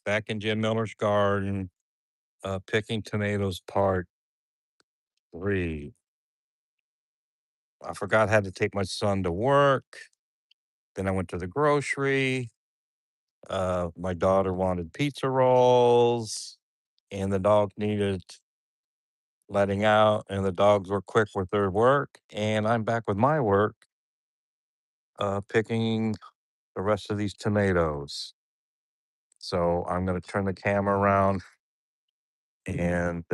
Back in Jim Miller's garden, picking tomatoes part 3. I forgot I had to take my son to work. Then I went to the grocery. My daughter wanted pizza rolls, and the dog needed letting out, and the dogs were quick with their work. And I'm back with my work, picking the rest of these tomatoes. So I'm going to turn the camera around and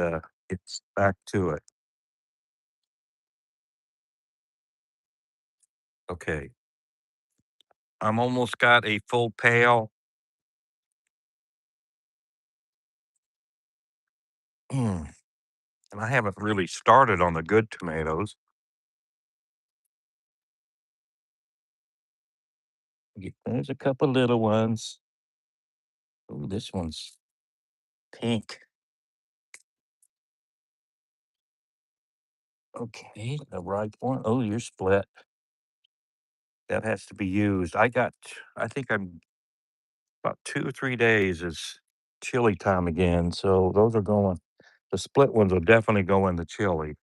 it's back to it. Okay. I'm almost got a full pail. Mm, and I haven't really started on the good tomatoes. There's a couple little ones. Oh, this one's pink. Okay, the right one. Oh, you're split. That has to be used. I think I'm about 2 or 3 days is chili time again. So those are going, the split ones will definitely go in the chili.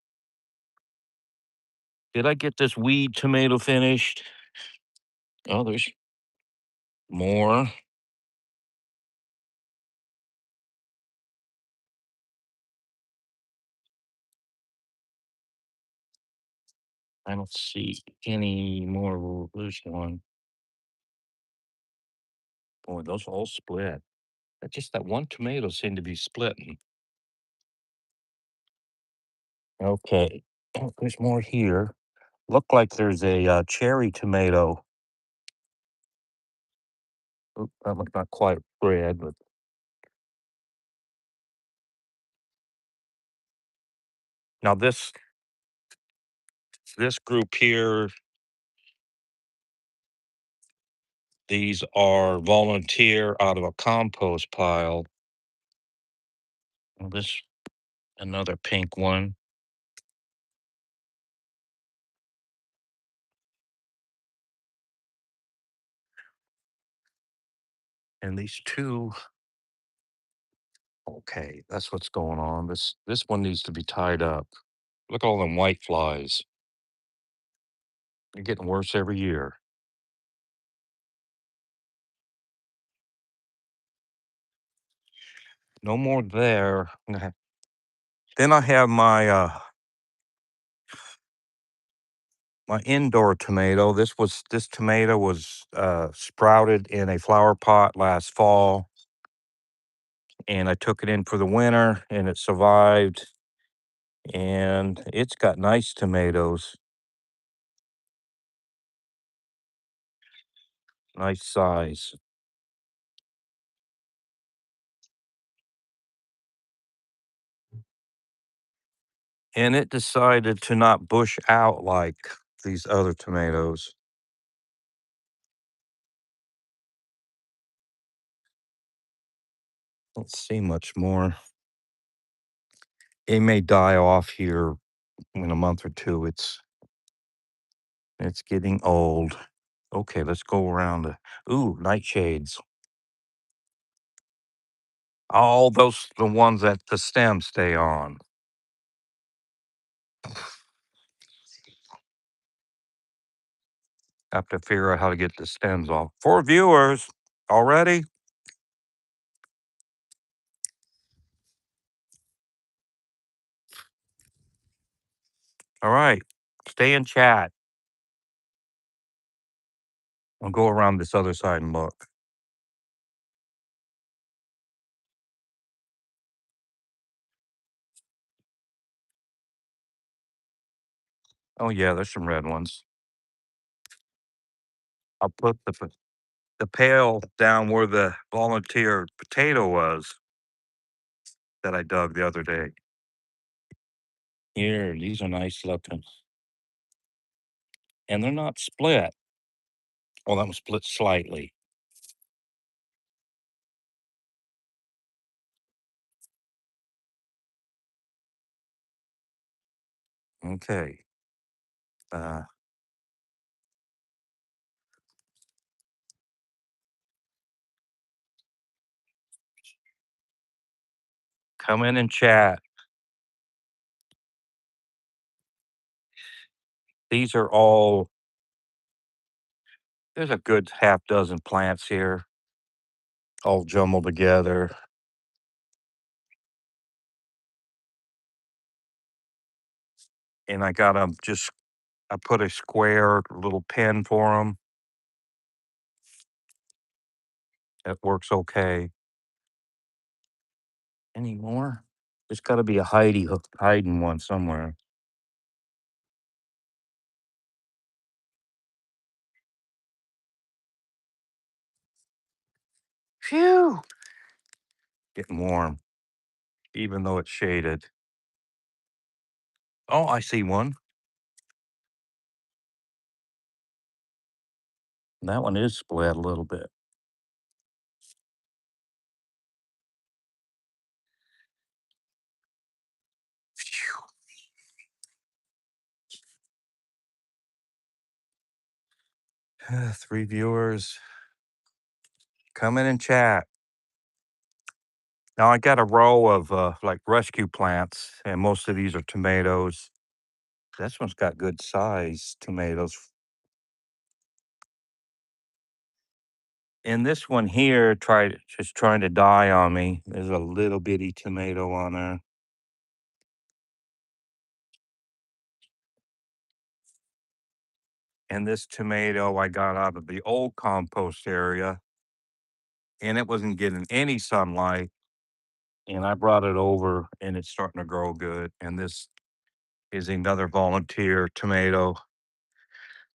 Did I get this weed tomato finished? Oh, there's more. I don't see any more. There's one. Boy, those all split. Just that one tomato seemed to be splitting. Okay. There's more here. Look like there's a cherry tomato. Oop, that one's not quite red, but now this group here, these are volunteer out of a compost pile. Well, this another pink one, and these two. Okay, that's what's going on. This one needs to be tied up. Look at all them white flies. They're getting worse every year. No more there. Then I have my indoor tomato. This tomato was sprouted in a flower pot last fall, and I took it in for the winter, and it survived, and it's got nice tomatoes, nice size. And it decided to not bush out like these other tomatoes. Don't see much more. It may die off here in a month or two. It's getting old. Okay, let's go around the ooh, nightshades. All those the ones that the stems stay on. Have to figure out how to get the stems off. 4 viewers already? All right. Stay in chat. I'll go around this other side and look. Oh yeah, there's some red ones. I'll put the pail down where the volunteer potato was that I dug the other day. Here, these are nice looking. And they're not split. Oh, that was split slightly. Okay. Uh, Come in and chat. These are all there's a good half dozen plants here, all jumbled together. And I got 'em just I put a square little pin for them. That works okay. Any more? There's gotta be a hiding one somewhere. Phew! Getting warm, even though it's shaded. Oh, I see one. That one is split a little bit. Phew. 3 viewers. Come in and chat. Now I got a row of, like, rescue plants, and most of these are tomatoes. This one's got good size tomatoes. And this one here tried just trying to die on me. There's a little bitty tomato on there. And this tomato I got out of the old compost area, and it wasn't getting any sunlight. And I brought it over, and it's starting to grow good. And this is another volunteer tomato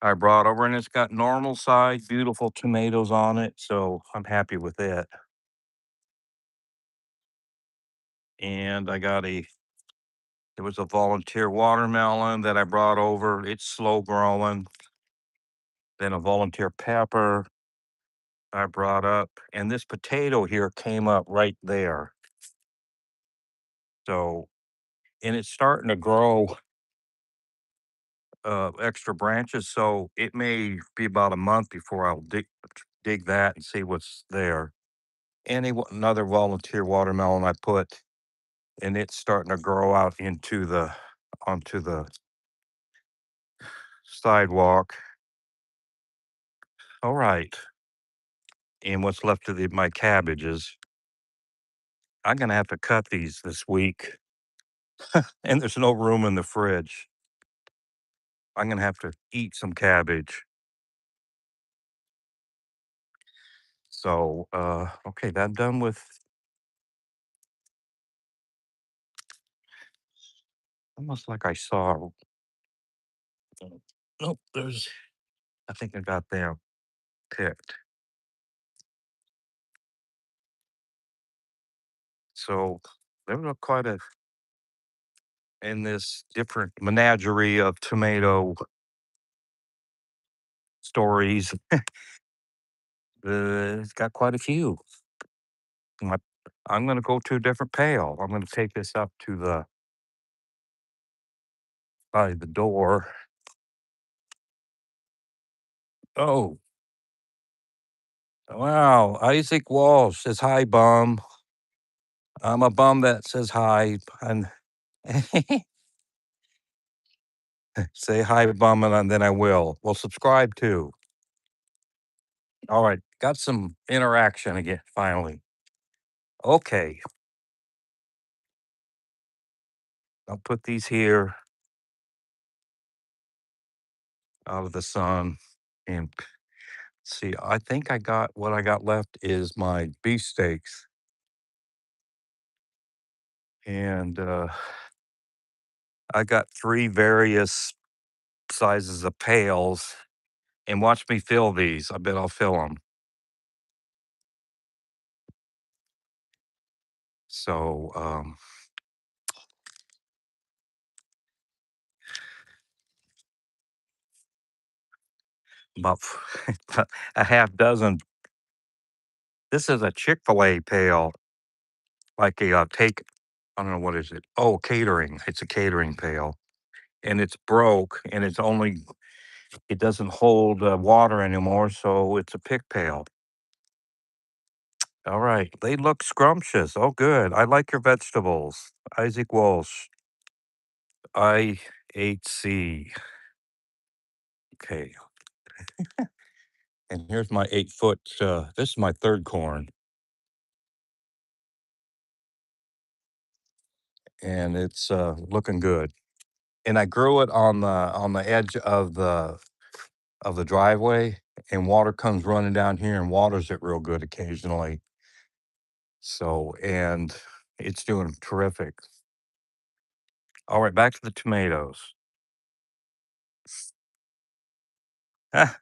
I brought over, and it's got normal size, beautiful tomatoes on it. So I'm happy with it. And there was a volunteer watermelon that I brought over. It's slow growing. Then a volunteer pepper I brought up. And this potato here came up right there. So, and it's starting to grow extra branches. So it may be about a month before I'll dig that and see what's there. Another volunteer watermelon I put, and it's starting to grow out onto the sidewalk. All right. And what's left of my cabbages, I'm gonna have to cut these this week, and there's no room in the fridge. I'm gonna have to eat some cabbage. So, okay, I'm done with almost like I saw. Nope, I think I got them picked. So there were quite a in this different menagerie of tomato stories. It's got quite a few. My, I'm gonna go to a different pail. I'm gonna take this up to the by the door. Oh, wow. Isaac Walsh says hi, bum. I'm a bum that says hi. And say hi, bum, and then I will. Well, subscribe too. All right. Got some interaction again, finally. Okay. I'll put these here out of the sun and see. I think I got what I got left is my beefsteaks. And I got 3 various sizes of pails. And watch me fill these. I bet I'll fill them. So, about a half dozen. This is a Chick-fil-A pail, like a take. I don't know what is it. Oh, catering. It's a catering pail, and it's broke, and it doesn't hold water anymore, so it's a pick pail. All right. They look scrumptious. Oh, good. I like your vegetables. Isaac Walsh, IHC. Okay. And here's my 8 foot. This is my third corn, and it's looking good. And I grew it on the edge of the driveway, and water comes running down here and waters it real good occasionally. So, and it's doing terrific. All right, back to the tomatoes. Ah,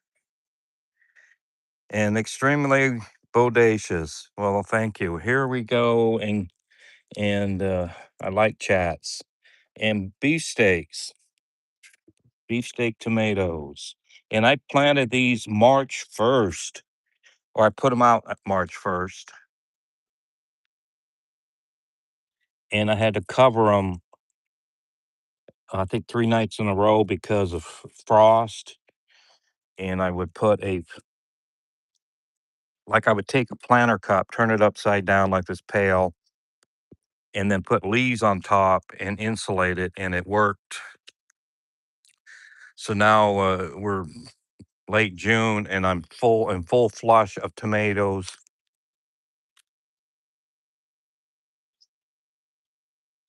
and extremely bodacious. Well, thank you. Here we go, and I like chats and beefsteak tomatoes. And I planted these March 1st, or I put them out at March 1st, and I had to cover them, I think 3 nights in a row because of frost. And I would put like I would take a planter cup, turn it upside down like this pail, and then put leaves on top and insulate it, and it worked. So now we're late June, and I'm full flush of tomatoes.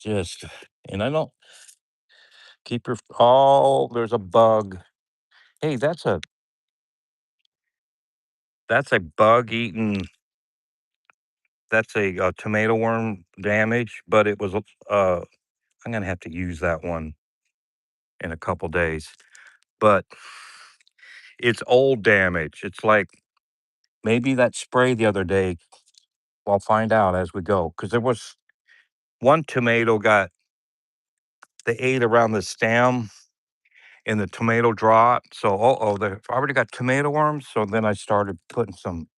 Just and I don't keep your oh, there's a bug. Hey, that's a bug eating. That's a tomato worm damage, but it was I'm gonna have to use that one in a couple days. But it's old damage. It's like maybe that spray the other day. I'll find out as we go because there was one tomato got they ate around the stem and the tomato dropped. So, they already got tomato worms. So then I started putting some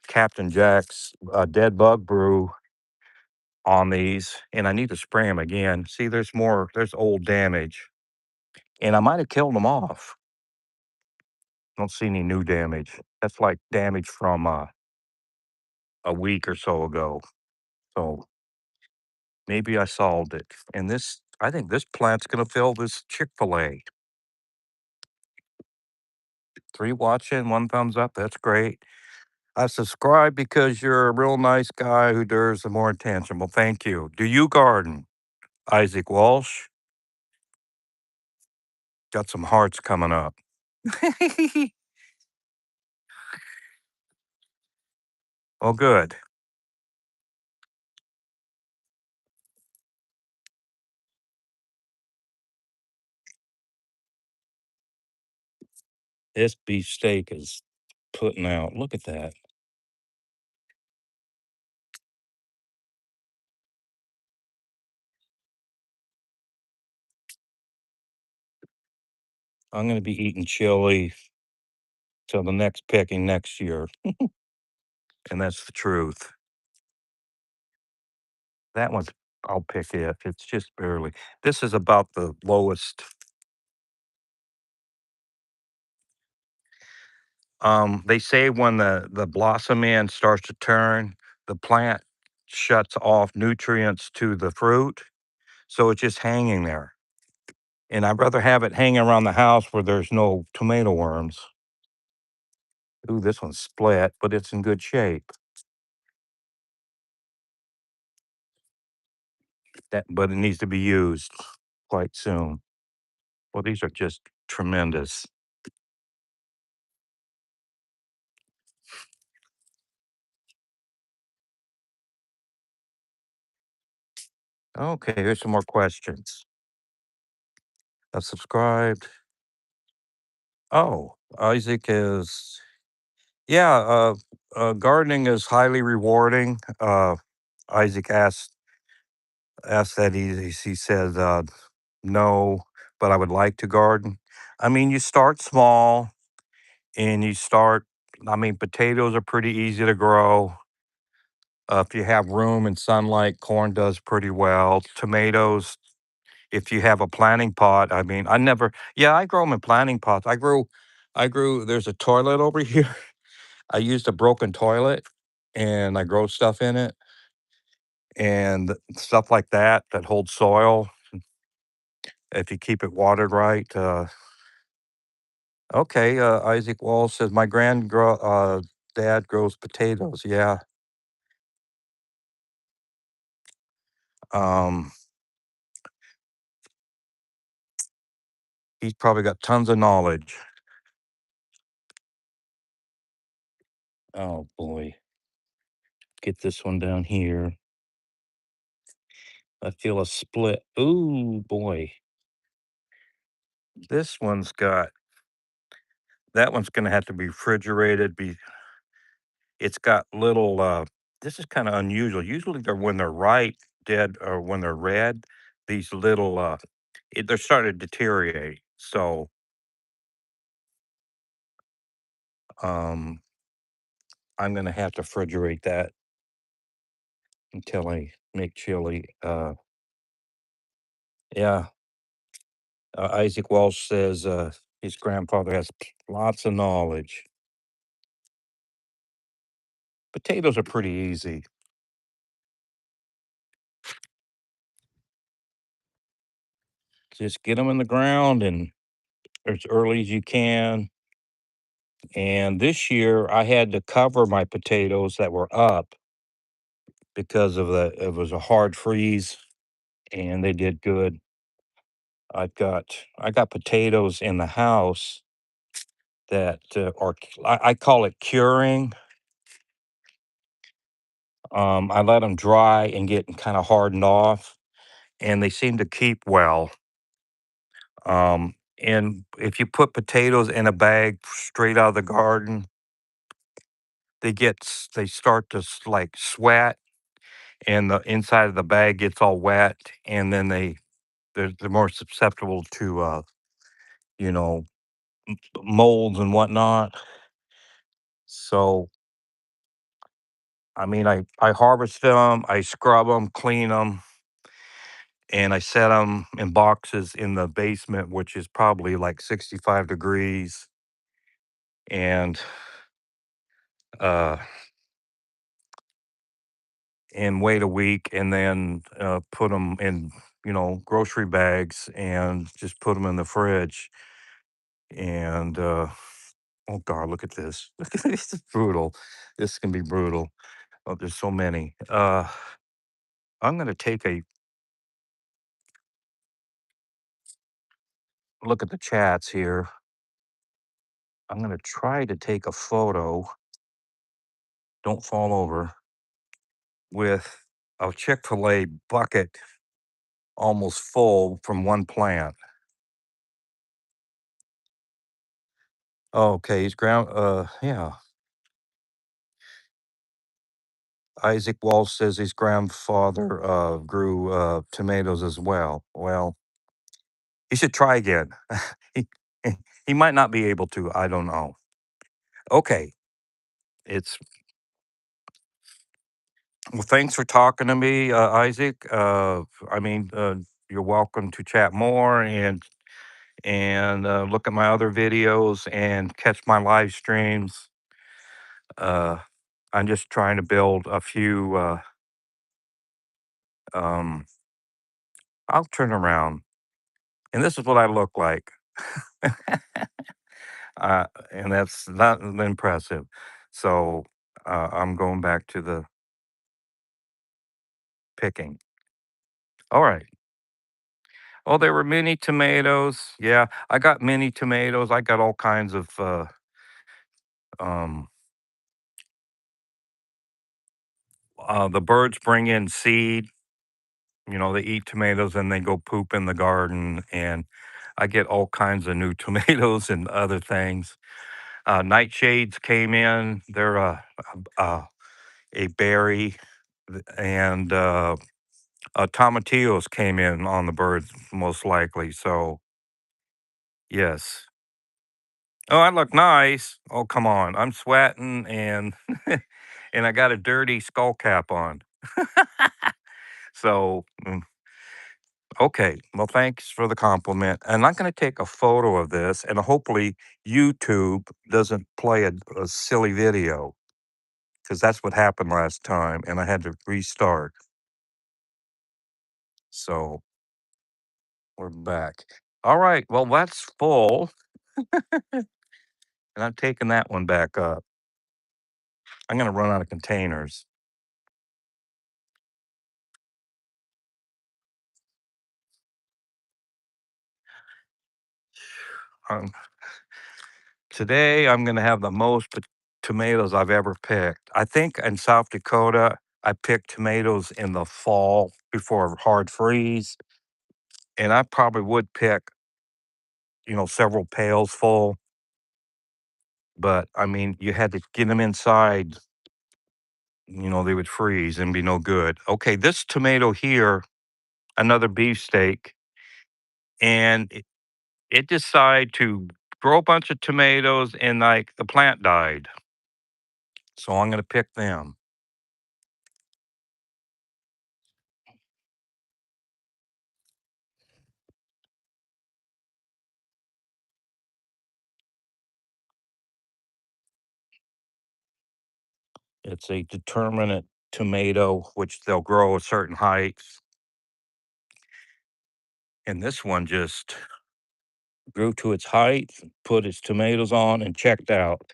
Captain Jack's dead bug brew on these, and I need to spray them again. See, there's old damage, and I might have killed them off. Don't see any new damage. That's like damage from a week or so ago. So maybe I solved it. And I think this plant's gonna fill this Chick-fil-A. 3 watching, 1 thumbs up. That's great. I subscribe because you're a real nice guy who deserves some more attention. Well, thank you. Do you garden? Isaac Walsh. Got some hearts coming up. Oh, good. This beefsteak is putting out. Look at that. I'm going to be eating chili till the next picking next year. And that's the truth. That one's, I'll pick it. It's just barely. This is about the lowest. They say when the blossom end starts to turn, the plant shuts off nutrients to the fruit. So it's just hanging there. And I'd rather have it hanging around the house where there's no tomato worms. Ooh, this one's split, but it's in good shape. But it needs to be used quite soon. Well, these are just tremendous. Okay, here's some more questions. Subscribed. Oh, Isaac is yeah. Gardening is highly rewarding. Isaac asked that he said no, but I would like to garden. I mean, you start small and you start. I mean, potatoes are pretty easy to grow. If you have room and sunlight, corn does pretty well. Tomatoes, if you have a planting pot, I mean, yeah, I grow them in planting pots. There's a toilet over here. I used a broken toilet and I grow stuff in it and stuff like that that holds soil if you keep it watered right. Okay, Isaac Walls says my dad grows potatoes. Yeah, um, he's probably got tons of knowledge. Oh boy, get this one down here. I feel a split. Ooh boy, this one's got that one's gonna have to be refrigerated. It's got little. This is kind of unusual. Usually, they're when they're ripe, dead, or when they're red. These little, they're starting to deteriorate. So, um, I'm gonna have to refrigerate that until I make chili. Yeah. Isaac Walsh says his grandfather has lots of knowledge. Potatoes are pretty easy. Just get them in the ground and as early as you can. And this year, I had to cover my potatoes that were up because of it was a hard freeze, and they did good. I got potatoes in the house that I call it curing. I let them dry and get kind of hardened off, and they seem to keep well. And if you put potatoes in a bag straight out of the garden, they start to like sweat, and the inside of the bag gets all wet, and then they're more susceptible to you know molds and whatnot. So I mean, I harvest them, I scrub them, clean them, and I set them in boxes in the basement, which is probably like 65 degrees, and uh and wait a week, and then put them in grocery bags and just put them in the fridge. And oh god, look at this. This is brutal. This can be brutal. Oh, there's so many. I'm gonna take a look at the chats here. I'm gonna try to take a photo, don't fall over, with a Chick-fil-A bucket almost full from one plant. Okay, he's ground yeah. Isaac Walsh says his grandfather grew tomatoes as well. Well, he should try again. he, he might not be able to. I don't know. Okay, it's well. Thanks for talking to me, Isaac. I mean, you're welcome to chat more and look at my other videos and catch my live streams. Uh, I'm just trying to build a few. Um, I'll turn around, and this is what I look like. And that's not impressive. So I'm going back to the picking. All right. Oh, there were mini tomatoes. Yeah, I got mini tomatoes. I got all kinds of um the birds bring in seed. They eat tomatoes and they go poop in the garden, and I get all kinds of new tomatoes and other things. Nightshades came in. They're a berry, and tomatillos came in on the birds most likely. So yes. Oh, I look nice. Oh, come on. I'm sweating and and I got a dirty skull cap on. So okay. Well, thanks for the compliment. And I'm going to take a photo of this, and hopefully YouTube doesn't play a silly video because that's what happened last time, and I had to restart. So we're back. All right. Well, that's full, and I'm taking that one back up. I'm going to run out of containers. Um, Today, I'm going to have the most tomatoes I've ever picked. I think in South Dakota, I picked tomatoes in the fall before a hard freeze, and I probably would pick, several pails full. But I mean, you had to get them inside, they would freeze and be no good. Okay, this tomato here, another beefsteak, and it decided to grow a bunch of tomatoes and like the plant died. So I'm gonna pick them. It's a determinate tomato, which they'll grow a certain height. And this one just grew to its height, put its tomatoes on, and checked out.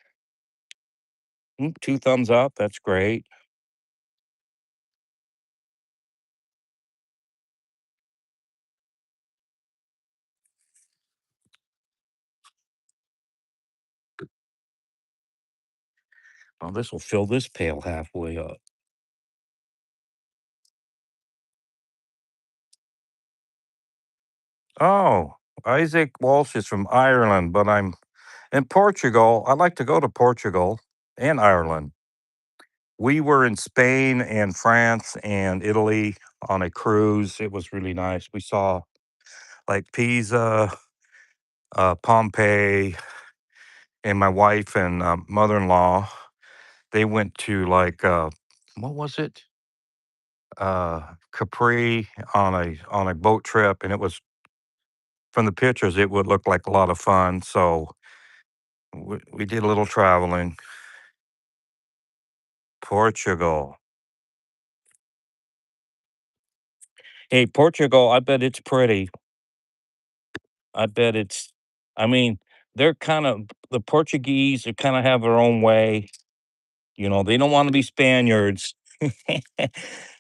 Two thumbs up. That's great. Well, this will fill this pail halfway up. Oh, Isaac Walsh is from Ireland, but I'm in Portugal. I'd like to go to Portugal and Ireland. We were in Spain and France and Italy on a cruise. It was really nice. We saw like Pisa, Pompeii, and my wife and mother-in-law. They went to like what was it? Capri on a boat trip, and it was from the pictures. It would look like a lot of fun. So we did a little traveling. Portugal. Hey, Portugal. I bet it's pretty. I bet it's. I mean, they're kind of the Portuguese. Are kind of have their own way. They don't want to be Spaniards.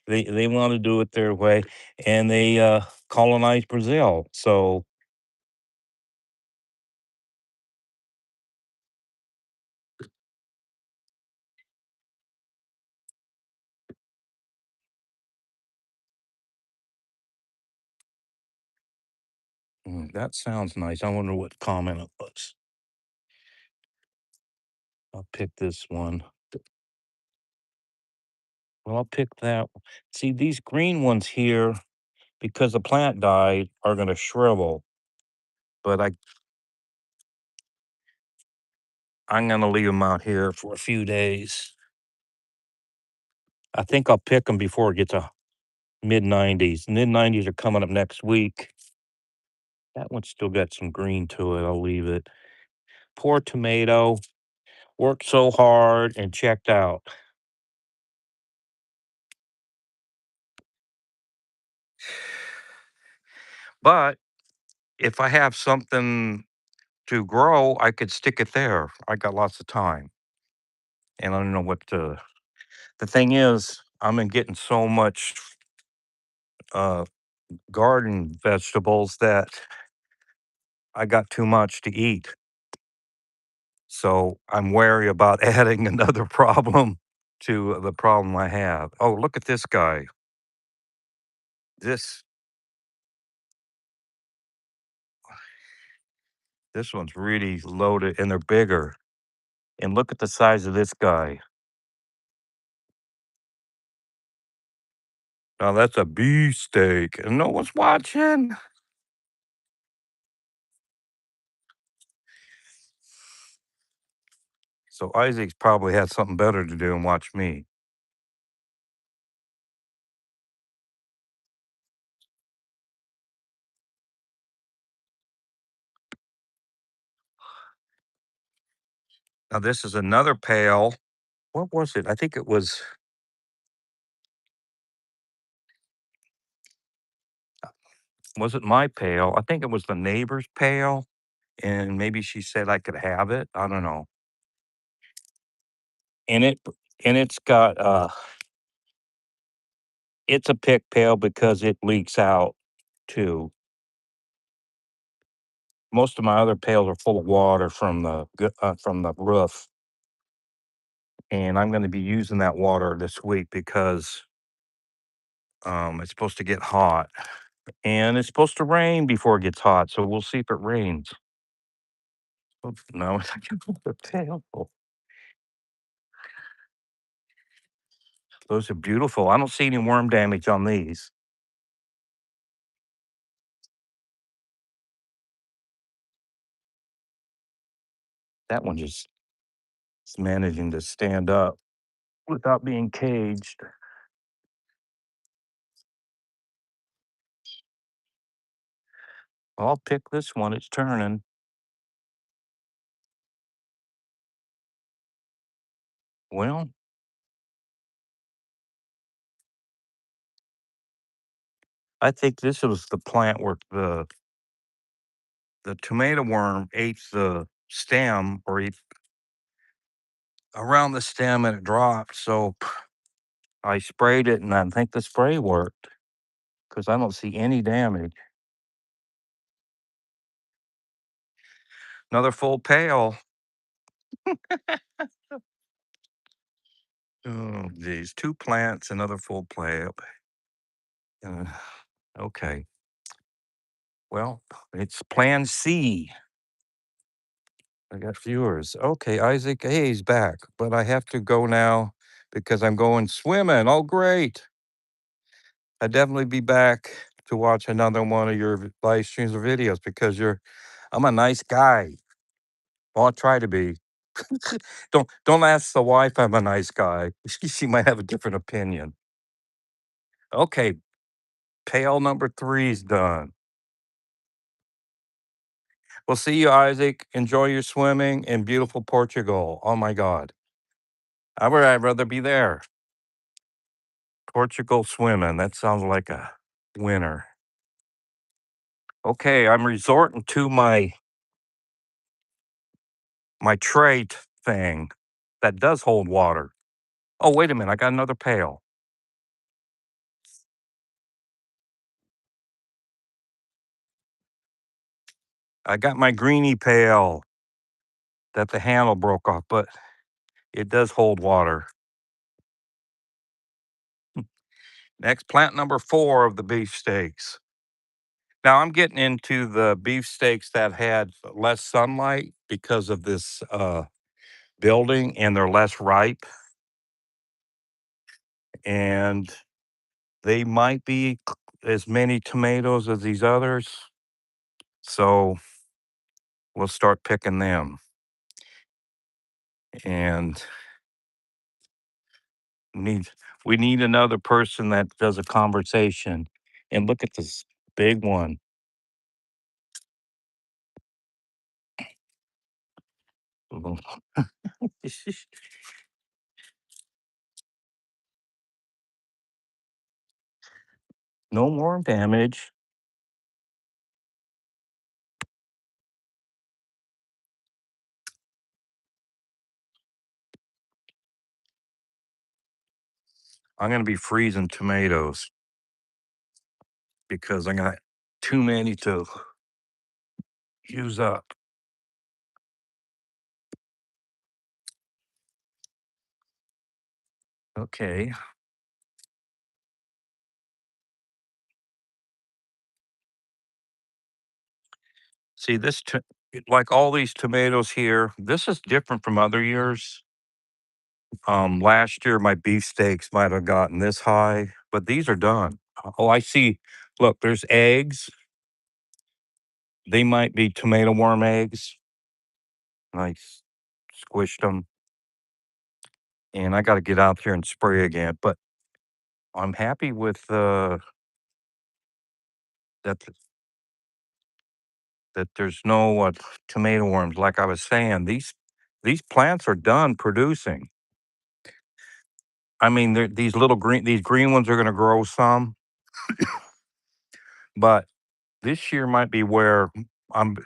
They want to do it their way, and they colonized Brazil. So that sounds nice. I wonder what comment it was. I'll pick this one. Well, I'll pick that. See, these green ones here, because the plant died, are going to shrivel. But I'm going to leave them out here for a few days. I think I'll pick them before it gets to mid 90s. Mid 90s are coming up next week. That one's still got some green to it. I'll leave it. Poor tomato. Worked so hard and checked out. But if I have something to grow, I could stick it there. I got lots of time. And I don't know what to. The thing is, I'm in getting so much uh, garden vegetables that I got too much to eat. So I'm wary about adding another problem to the problem I have. Oh, look at this guy. This this one's really loaded and they're bigger. And look at the size of this guy. Now that's a beefsteak, and no one's watching. So Isaac's probably had something better to do and watch me. Now this is another pail. what was it? I think it wasn't my pail. I think it was the neighbor's pail, and maybe she said I could have it. I don't know. And it's got it's a pick pail because it leaks out too. Most of my other pails are full of water from from the roof, and I'm going to be using that water this week because it's supposed to get hot, and it's supposed to rain before it gets hot. So we'll see if it rains. Oops, no, I can put the pail. Those are beautiful. I don't see any worm damage on these. That one just is managing to stand up without being caged. I'll pick this one. It's turning. Well, I think this was the plant where the tomato worm ate the stem or ate around the stem and it dropped. So I sprayed it and I think the spray worked because I don't see any damage. Another full pail. Oh, geez. Two plants, another full pail. Uh, okay. Well, it's plan C. I got viewers. Okay, Isaac Hayes back, but I have to go now because I'm going swimming. Oh, great. I'd definitely be back to watch another one of your live streams or videos because I'm a nice guy. Well, I'll try to be. Don't ask the wife I'm a nice guy. She might have a different opinion. Okay, pail number three's done. We'll see you, Isaac. Enjoy your swimming in beautiful Portugal. Oh my God. I'd rather be there. Portugal swimming. That sounds like a winner. Okay, I'm resorting to my trait thing that does hold water. Oh, wait a minute. I got another pail. I got my greeny pail that the handle broke off, but it does hold water. Next, plant number four of the beefsteaks. Now I'm getting into the beefsteaks that had less sunlight because of this building and they're less ripe. And they might be as many tomatoes as these others. So we'll start picking them. And need we need another person that does a conversation. And look at this big one. No more damage. I'm gonna be freezing tomatoes because I got too many to use up. Okay. See like all these tomatoes here, this is different from other years. Last year my beefsteaks might have gotten this high, but these are done. Oh, I see. Look, there's eggs. They might be tomato worm eggs. I squished them, and I got to get out here and spray again. But I'm happy with that that there's no tomato worms. Like I was saying, these plants are done producing. I mean, these little green ones are gonna grow some, but this year might be where I'm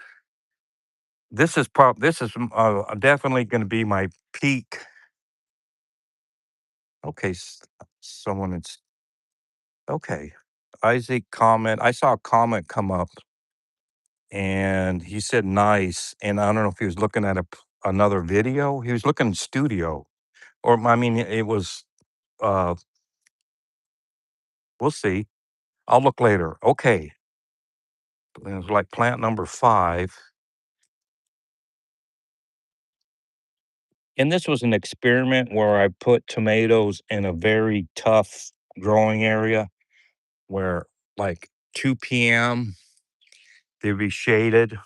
this is, definitely gonna be my peak. Okay, someone it's okay. Isaac comment I saw a comment come up, and he said, "Nice," and I don't know if he was looking at another video. He was looking studio, or I mean, it was, uh we'll see. I'll look later. Okay, it was like plant number 5, and this was an experiment where I put tomatoes in a very tough growing area where, like, 2 p.m., they'd be shaded,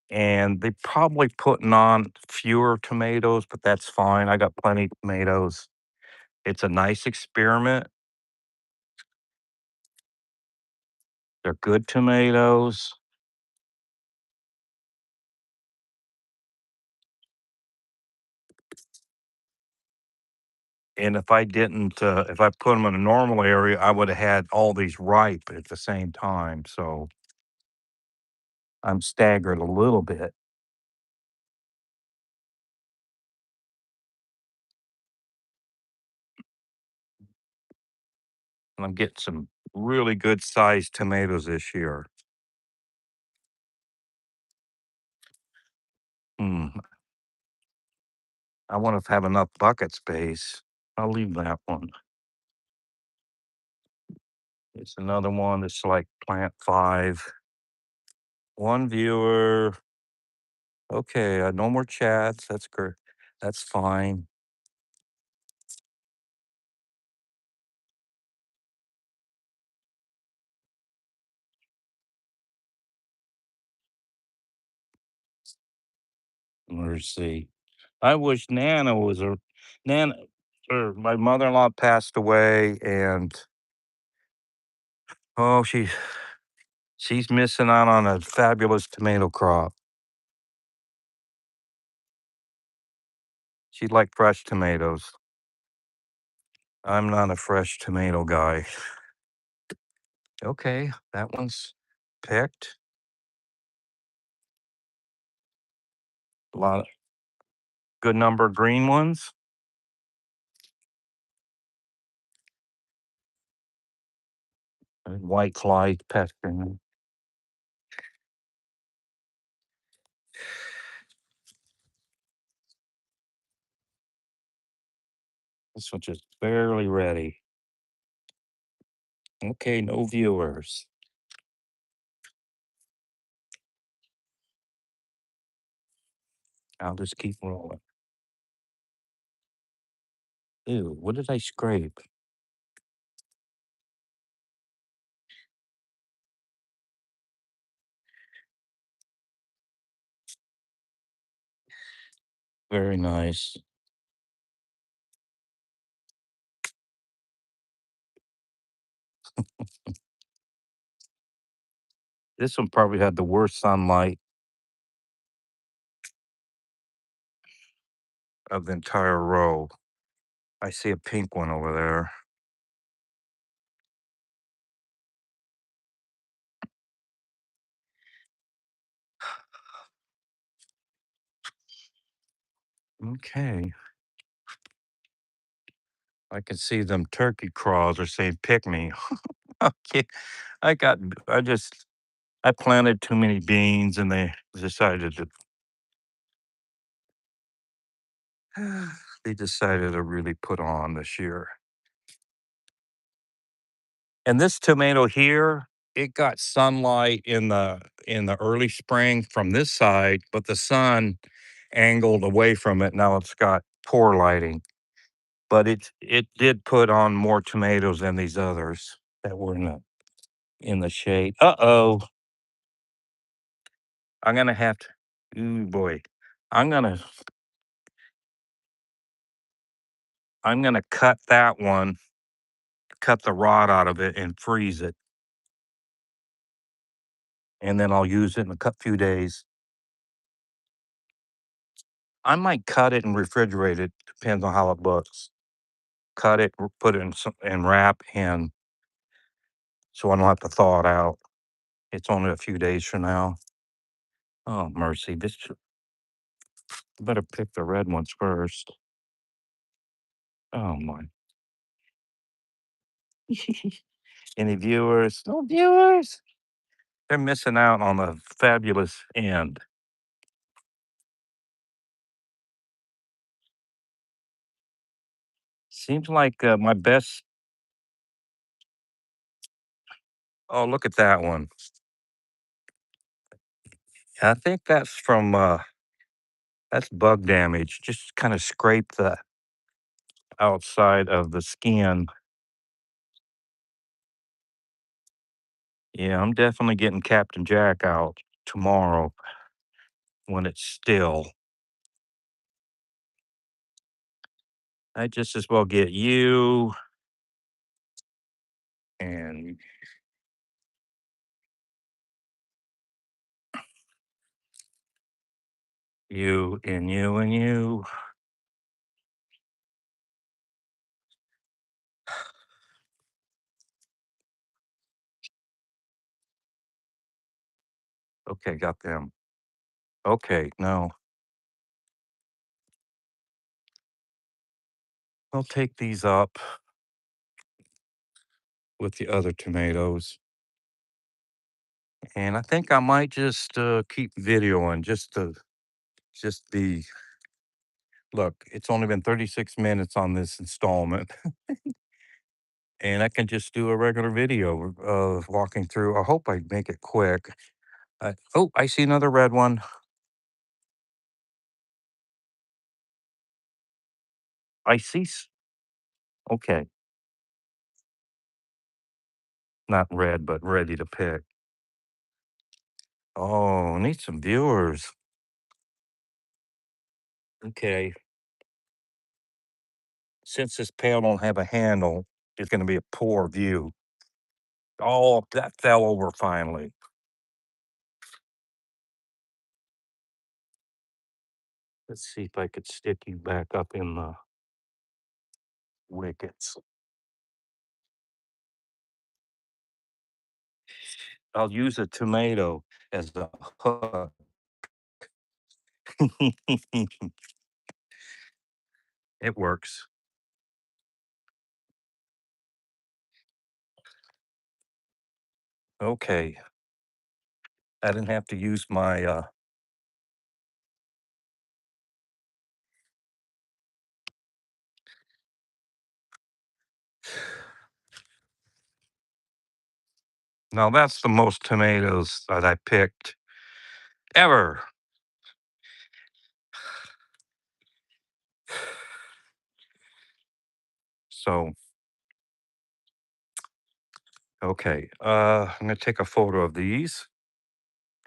and they probably putting on fewer tomatoes, but that's fine. I got plenty of tomatoes. It's a nice experiment. They're good tomatoes. And if I put them in a normal area, I would have had all these ripe at the same time. So I'm staggered a little bit. And I'm getting some really good sized tomatoes this year. Hmm. I want to have enough bucket space. I'll leave that one. It's another one that's like plant 5. One viewer. Okay, no more chats. That's great. That's fine. Let's see. I wish Nana was a Nana or my mother-in-law passed away, and oh, she's missing out on a fabulous tomato crop. She liked fresh tomatoes. I'm not a fresh tomato guy. Okay, that one's picked. A lot of good number of green ones. And white fly pestering me. This one's just barely ready. Okay, no viewers. I'll just keep rolling. Ew, what did I scrape? Very nice. This one probably had the worst sunlight of the entire row. I see a pink one over there. Okay. I can see them turkey craws are saying, pick me. Okay. I got, I just, I planted too many beans and they decided to, they decided to really put on this year. And this tomato here, it got sunlight in the early spring from this side, but the sun angled away from it. Now it's got poor lighting. But it did put on more tomatoes than these others that were in the shade. Uh-oh. I'm gonna have to ooh boy. I'm gonna I'm gonna cut that one, cut the rod out of it and freeze it, and then I'll use it in a few days. I might cut it and refrigerate it, depends on how it looks. cut it, put it in some and wrap, and so I don't have to thaw it out. It's only a few days from now. Oh, mercy. Better pick the red ones first. Oh, my. Any viewers? No viewers? They're missing out on a fabulous end. Seems like my best. Oh, look at that one. I think that's from that's bug damage. Just kind of scrape the outside of the skin. Yeah, I'm definitely getting Captain Jack out tomorrow when it's still. I just as well get you and you and you and you. Okay, got them. Okay, no, I'll take these up with the other tomatoes. And I think I might just keep videoing just the look. It's only been 36 minutes on this installment, and I can just do a regular video of walking through. I hope I make it quick. Oh, I see another red one. I see. Okay, not red, but ready to pick. Oh, need some viewers. Okay, since this pail don't have a handle, it's going to be a poor view. Oh, that fell over finally. Let's see if I could stick you back up in the wickets. I'll use a tomato as the hook. It works. Okay. I didn't have to use my now that's the most tomatoes that I picked ever. So, okay. I'm gonna take a photo of these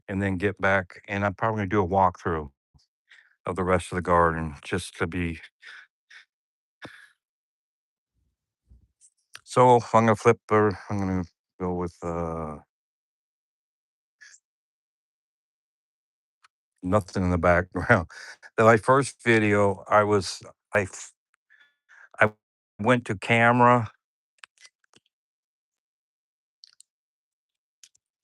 and then get back and I'm probably gonna do a walkthrough of the rest of the garden just to be so I'm gonna flip or I'm gonna go with nothing in the background. My first video, I went to camera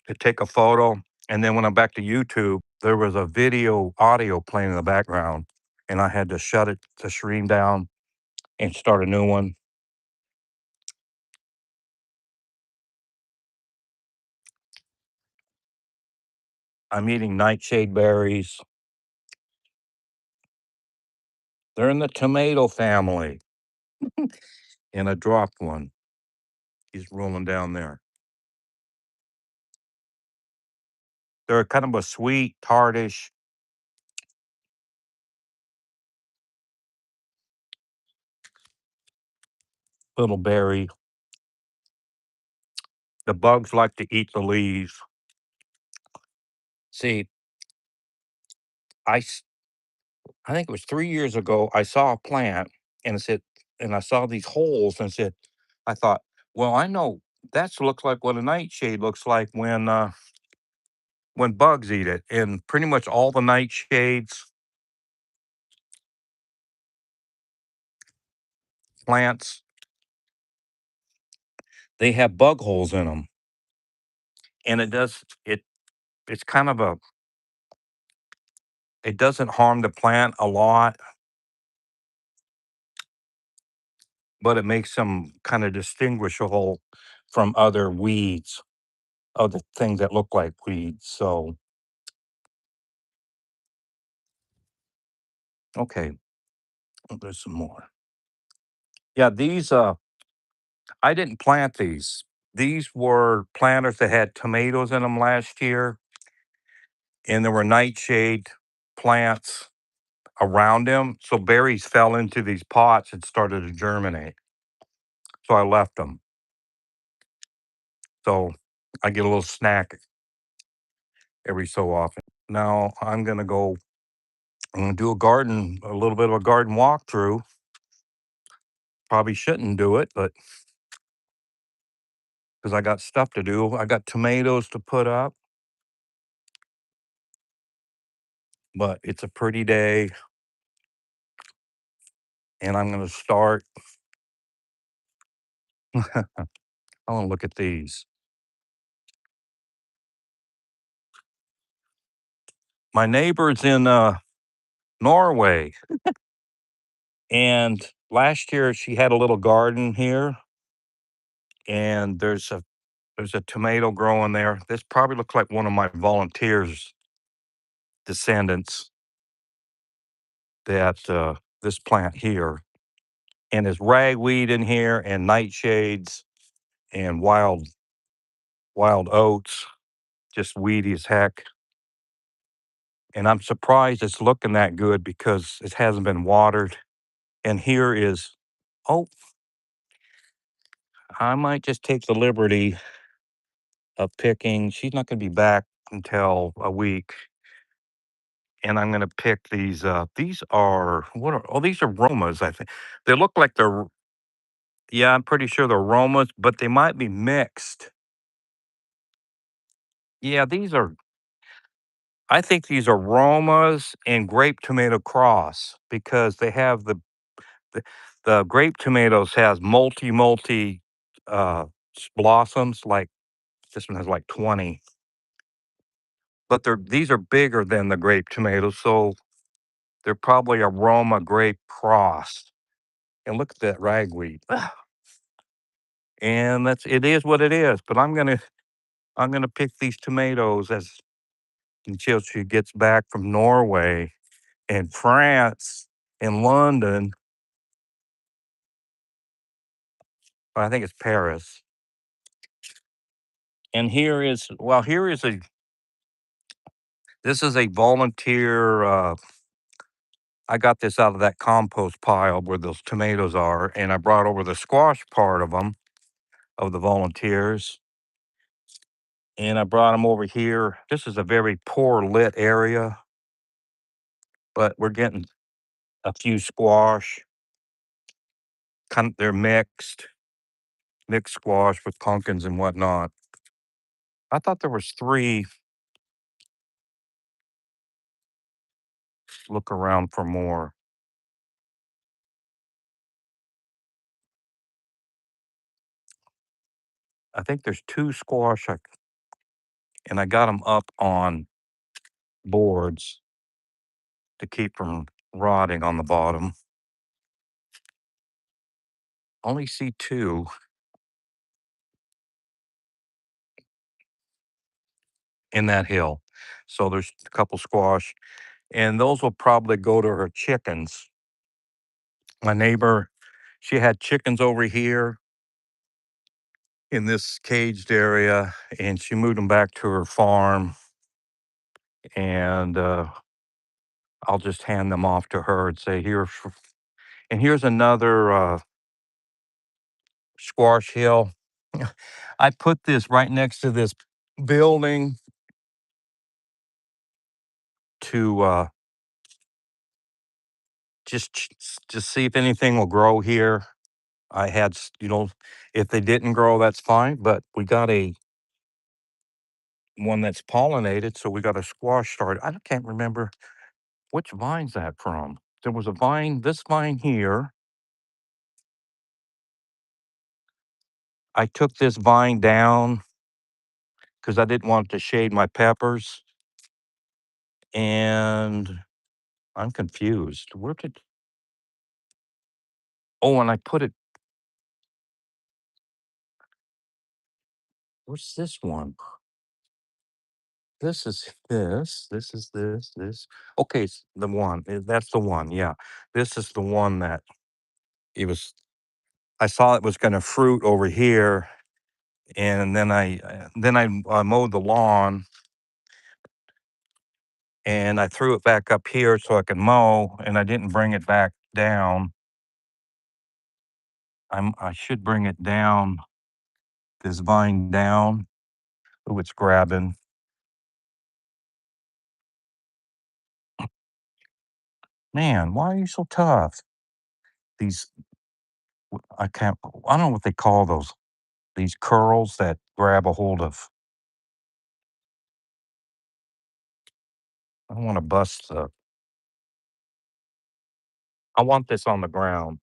to take a photo, and then when I'm back to YouTube, there was a video audio playing in the background, and I had to shut it the stream down and start a new one. I'm eating nightshade berries. They're in the tomato family, and I dropped one. He's rolling down there. They're kind of a sweet, tartish little berry. The bugs like to eat the leaves. See, I s- I think it was 3 years ago. I saw a plant, and it said, and I saw these holes, and said, I thought, well, I know that's looks like what a nightshade looks like when bugs eat it, and pretty much all the nightshades plants they have bug holes in them, and it's kind of a it doesn't harm the plant a lot, but it makes them kind of distinguishable from other weeds, other things that look like weeds. So, okay, there's some more. Yeah, these I didn't plant these. These were planters that had tomatoes in them last year, and there were nightshade plants around them. So berries fell into these pots and started to germinate. So I left them. So I get a little snack every so often. Now I'm gonna do a little bit of a garden walkthrough. Probably shouldn't do it, but because I got stuff to do. I got tomatoes to put up, but it's a pretty day and I'm gonna start. I want to look at these. My neighbor's in Norway, and last year she had a little garden here, and there's a tomato growing there. This probably looks like one of my volunteers' descendants. That this plant here, and there's ragweed in here, and nightshades, and wild oats, just weedy as heck. And I'm surprised it's looking that good because it hasn't been watered. And here is, oh, I might just take the liberty of picking. She's not going to be back until a week, and I'm going to pick these. These are what are? Oh, these are Romas. I think they look like they're. Yeah, I'm pretty sure they're Romas, but they might be mixed. Yeah, these are. I think these are Romas and grape tomato cross because they have the, the grape tomatoes has multi blossoms. Like this one has like 20, but these are bigger than the grape tomatoes, so they're probably a Roma grape cross. And look at that ragweed. And it is what it is. But I'm gonna pick these tomatoes as until she gets back from Norway and France and London. I think it's Paris. And here is a this is a volunteer. I got this out of that compost pile where those tomatoes are, and I brought over the squash part of them of the volunteers, and I brought them over here. This is a very poor lit area, but we're getting a few squash. They're mixed squash with pumpkins and whatnot. I thought there was three. Look around for more. I think there's two squash, and I got them up on boards to keep from rotting on the bottom. Only see two in that hill. So there's a couple squash, and those will probably go to her chickens. My neighbor, she had chickens over here in this caged area, and she moved them back to her farm, and I'll just hand them off to her and say, "Here, and here's another squash hill." I put this right next to this building to just see if anything will grow here. I had, if they didn't grow, that's fine. But we got a one that's pollinated, so we got a squash started. I can't remember which vine's that from. There was a vine, this vine here, I took this vine down because I didn't want it to shade my peppers, and I'm confused. Where did oh, and I put it where's this one? This is this. Okay, the one, that's the one, yeah. This is the one that it was I saw it was gonna fruit over here, and then I mowed the lawn, and I threw it back up here so I could mow, and I didn't bring it back down. I should bring it down, this vine down. Oh, it's grabbing. Man, why are you so tough? These I can't I don't know what they call those, these curls that grab a hold of I don't wanna bust the I want this on the ground.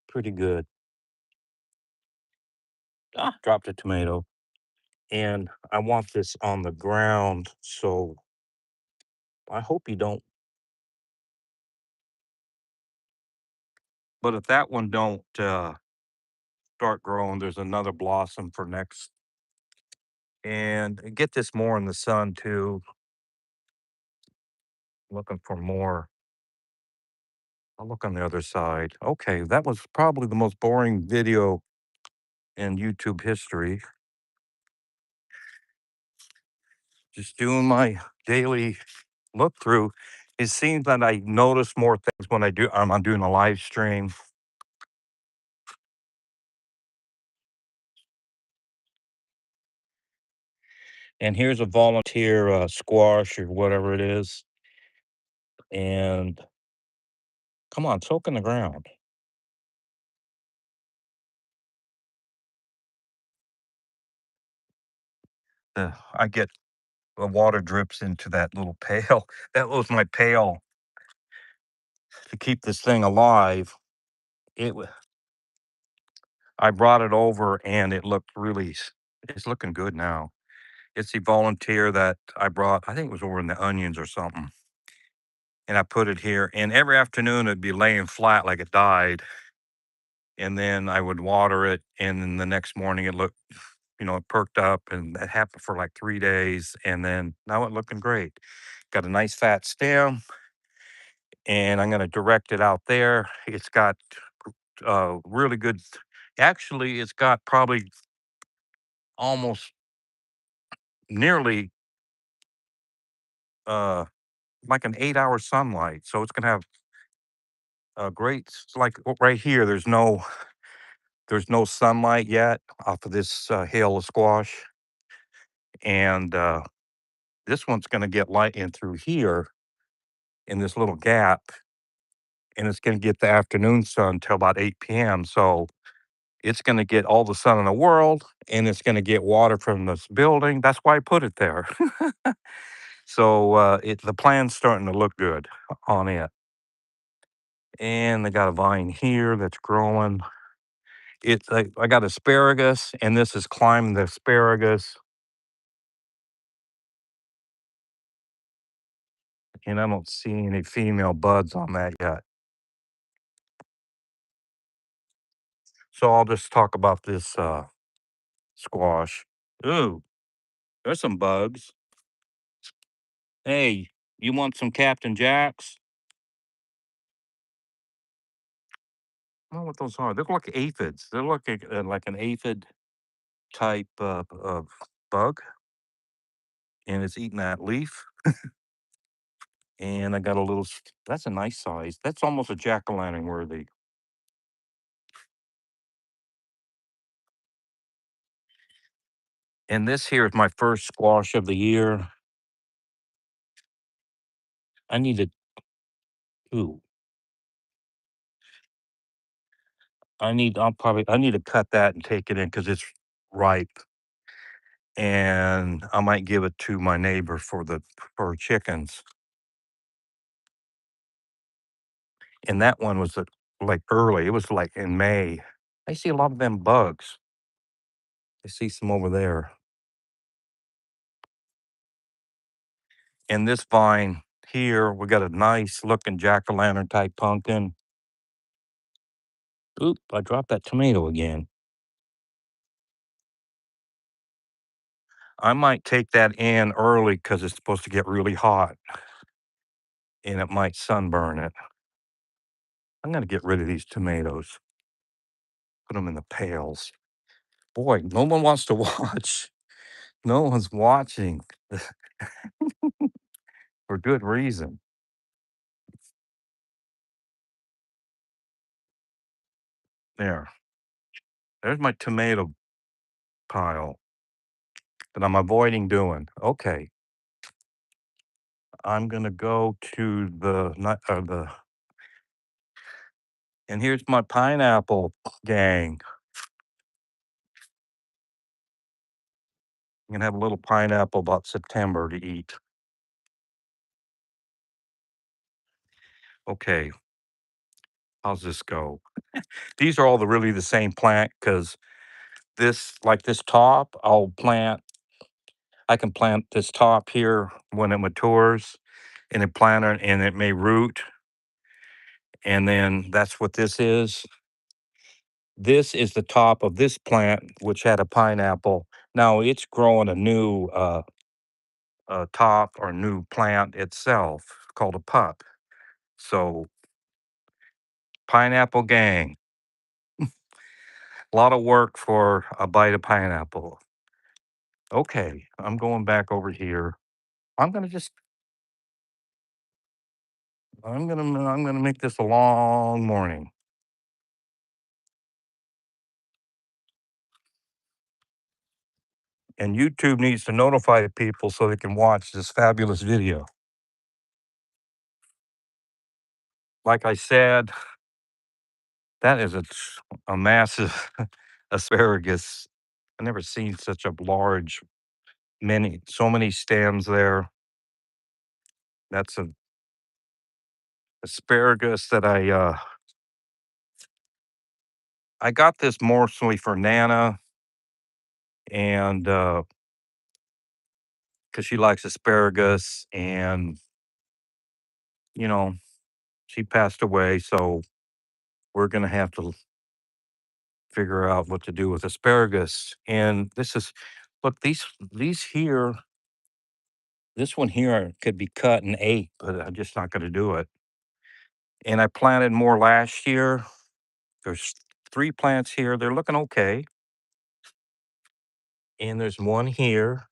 Pretty good. Ah, dropped a tomato. And I want this on the ground, so I hope you don't but if that one don't, start growing, there's another blossom for next and get this more in the sun too, looking for more. I'll look on the other side. Okay, that was probably the most boring video in YouTube history. Just doing my daily look through. It seems that I notice more things when I'm doing a live stream. And here's a volunteer squash or whatever it is. And come on, soak in the ground. I get the water drips into that little pail. That was my pail to keep this thing alive. It wa- I brought it over and it looked it's looking good now. It's the volunteer that I brought. I think it was over in the onions or something. And I put it here. And every afternoon it'd be laying flat like it died. And then I would water it. And then the next morning it looked, it perked up. And that happened for like 3 days. And then now it's looking great. Got a nice fat stem. And I'm going to direct it out there. It's got really good, actually, it's got probably almost nearly uh, like an 8 hour sunlight. So it's going to have a great, like right here, there's no sunlight yet off of this hill of squash. And this one's going to get light in through here in this little gap. And it's going to get the afternoon sun till about 8 p.m. So it's gonna get all the sun in the world, and it's gonna get water from this building. That's why I put it there. So, the plan's starting to look good on it. And they got a vine here that's growing. It's like I got asparagus, and this is climbing the asparagus, and I don't see any female buds on that yet. So I'll just talk about this, squash. Ooh, there's some bugs. Hey, you want some Captain Jacks? I don't know what those are. They look like aphids. They look like an aphid type of bug, and it's eating that leaf. And I got a little. That's a nice size. That's almost a jack o' lantern worthy. And this here is my first squash of the year. I need to. Ooh, I need to cut that and take it in because it's ripe, and I might give it to my neighbor for chickens. and that one was, like, early. It was, like, in May. I see a lot of them bugs. I see some over there. And this vine here, we got a nice looking jack-o'-lantern type pumpkin. Oop, I dropped that tomato again. I might take that in early because it's supposed to get really hot and it might sunburn it. I'm gonna get rid of these tomatoes, put them in the pails. Boy, no one wants to watch. No one's watching for good reason. There, there's my tomato pile that I'm avoiding doing. Okay, I'm gonna go to the nut the and here's my pineapple gang. I'm gonna have a little pineapple about September to eat. Okay, how's this go? These are all really the same plant because this, like this top, I can plant this top here when it matures and then plant it and it may root. And then that's what this is. This is the top of this plant, which had a pineapple. Now it's growing a new top or new plant itself called a pup. So, pineapple gang, a lot of work for a bite of pineapple. Okay, I'm going back over here. I'm gonna just I'm gonna make this a long morning. And YouTube needs to notify people so they can watch this fabulous video. Like I said, that is a massive asparagus. I never seen such a large, so many stems there. That's a asparagus that I got this mostly for Nana and because she likes asparagus and you know she passed away, so we're gonna have to figure out what to do with asparagus. And this is look, these here, this one here could be cut and ate, but I'm just not gonna do it. And I planted more last year. There's 3 plants here, they're looking okay. And there's one here,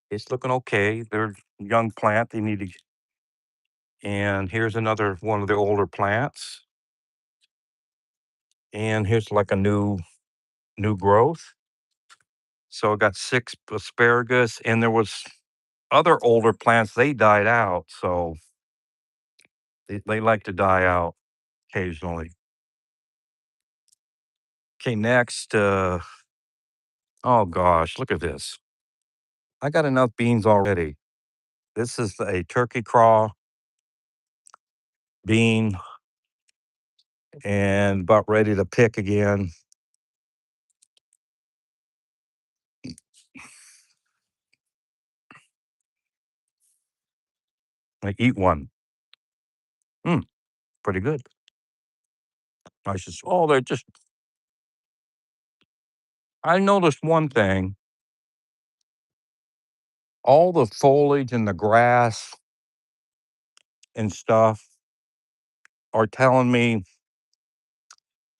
it's looking okay. They're young plant, they need to and here's another one of the older plants. And here's like a new growth. So I got 6 asparagus and there was other older plants, they died out, so they like to die out occasionally. Okay, next, oh gosh, look at this. I got enough beans already. This is a turkey craw bean and about ready to pick again. I eat one. Mm, pretty good. I just, oh, they're just, I noticed one thing. All the foliage and the grass and stuff are telling me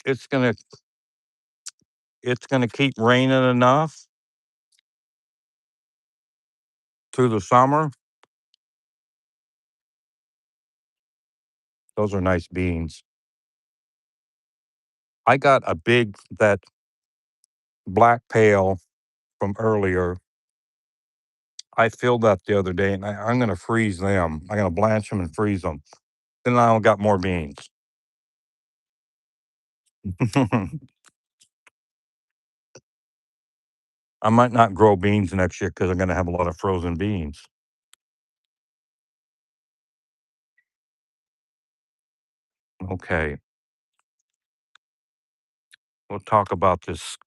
it's gonna it's gonna keep raining enough through the summer. Those are nice beans. I got a big that black pail from earlier. I filled that the other day, and I'm gonna freeze them. I'm gonna blanch them and freeze them. Then I got more beans. I might not grow beans next year because I'm gonna have a lot of frozen beans. Okay, we'll talk about this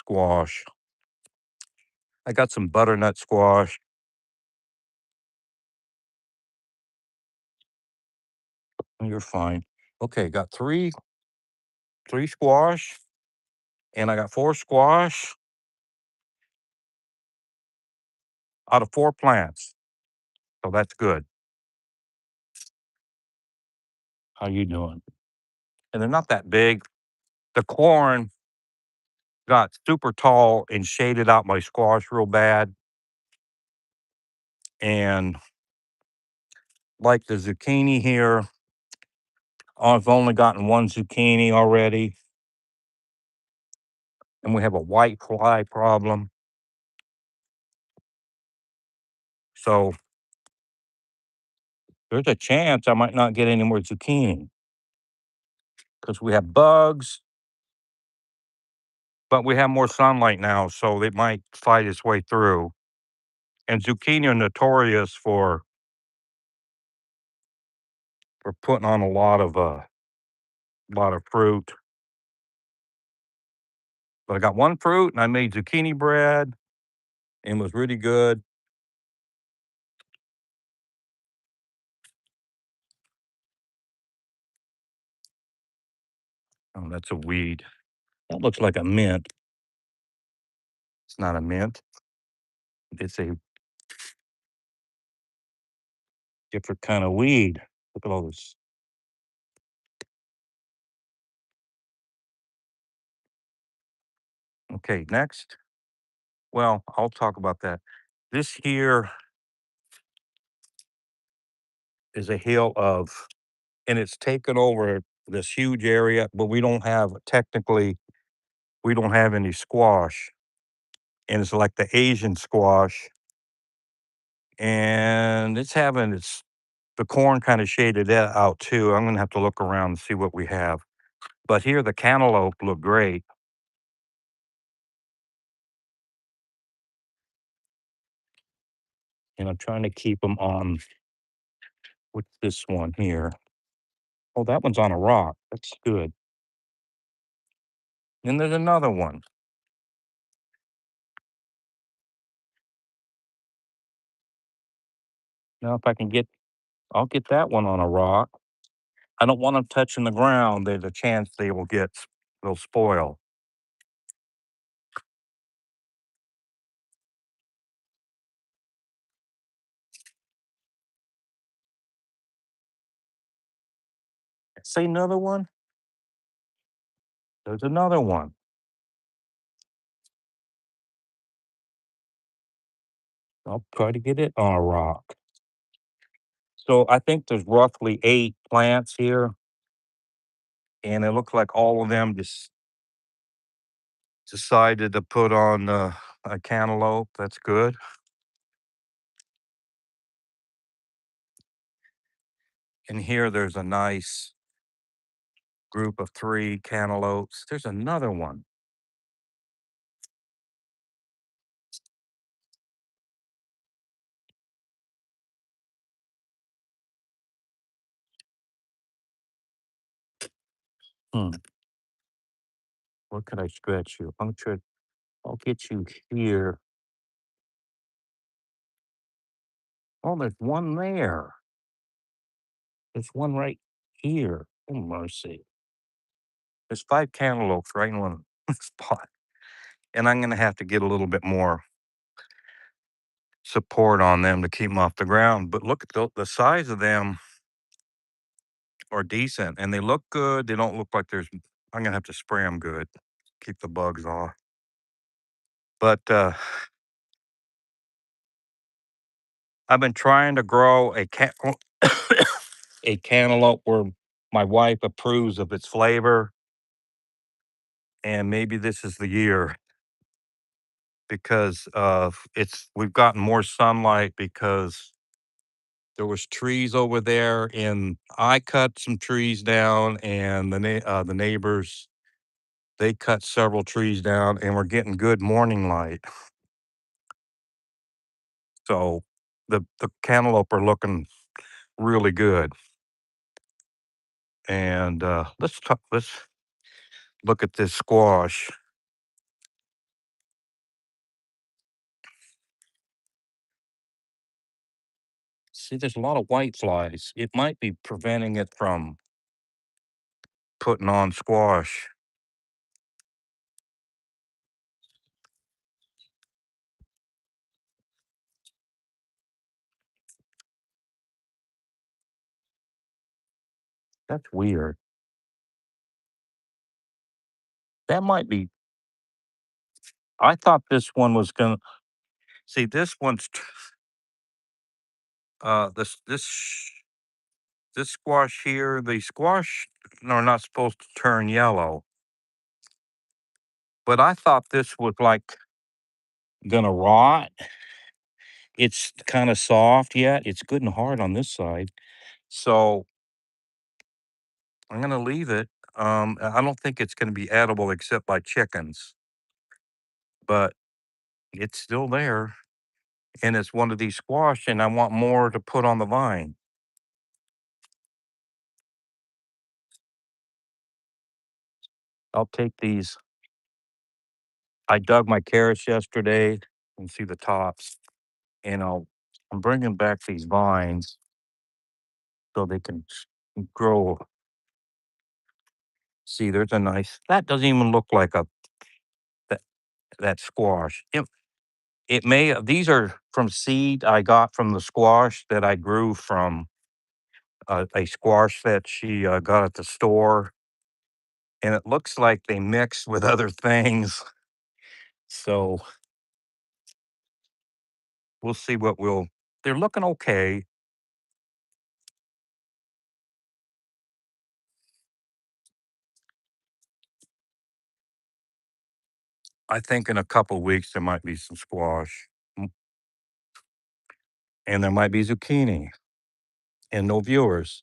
squash. I got some butternut squash. Oh, you're fine. Okay, got three squash, and I got four squash out of four plants. So that's good. How you doing? And they're not that big. The corn got super tall and shaded out my squash real bad. And like the zucchini here, I've only gotten one zucchini already, and we have a white fly problem. So there's a chance I might not get any more zucchini because we have bugs, but we have more sunlight now, so it might fight its way through. And zucchini are notorious for putting on a lot of fruit. But I got one fruit, and I made zucchini bread, and it was really good. Oh, that's a weed. That looks like a mint. It's not a mint. It's a different kind of weed. Look at all this. Okay, next. Well, I'll talk about that. This here is a hill of, and it's taken over this huge area, but we don't have any squash. And it's like the Asian squash. And it's having the corn kind of shaded that out too. I'm gonna have to look around and see what we have. But here the cantaloupe look great. And I'm trying to keep them on with this one here. Oh, that one's on a rock. That's good. Then there's another one. Now, if I can get, I'll get that one on a rock. I don't want them touching the ground. There's a chance they'll spoil. Say another one. There's another one. I'll try to get it on a rock. So I think there's roughly 8 plants here, and it looks like all of them just decided to put on a cantaloupe. That's good. And here there's a nice group of 3 cantaloupes. There's another one. Hmm. What could I stretch you? I'll get you here. Oh, there's one there. There's one right here. Oh, mercy. There's 5 cantaloupes right in one spot. And I'm going to have to get a little bit more support on them to keep them off the ground. But look at the size of them are decent and they look good. They don't look like I'm going to have to spray them good, keep the bugs off. But I've been trying to grow a cantaloupe where my wife approves of its flavor. And maybe this is the year because we've gotten more sunlight because there was trees over there and I cut some trees down and the neighbors, they cut several trees down and we're getting good morning light. So the cantaloupe are looking really good. And let's look at this squash. See, there's a lot of white flies. It might be preventing it from putting on squash. That's weird. That might be. I thought this one was gonna see. This one's this squash here. The squash are not supposed to turn yellow, but I thought this was like gonna rot. It's kind of soft yet. It's good and hard on this side, so I'm gonna leave it. I don't think it's gonna be edible except by chickens, but it's still there, and it's one of these squash, and I want more to put on the vine. I'll take these. I dug my carrots yesterday and see the tops, and I'm bringing back these vines so they can grow. See, there's a nice. That doesn't even look like a that, that squash. It may. These are from seed I got from the squash that I grew from a squash that she got at the store, and it looks like they mixed with other things. So we'll see what we'll. They're looking okay. I think in a couple weeks there might be some squash, and there might be zucchini, and no viewers.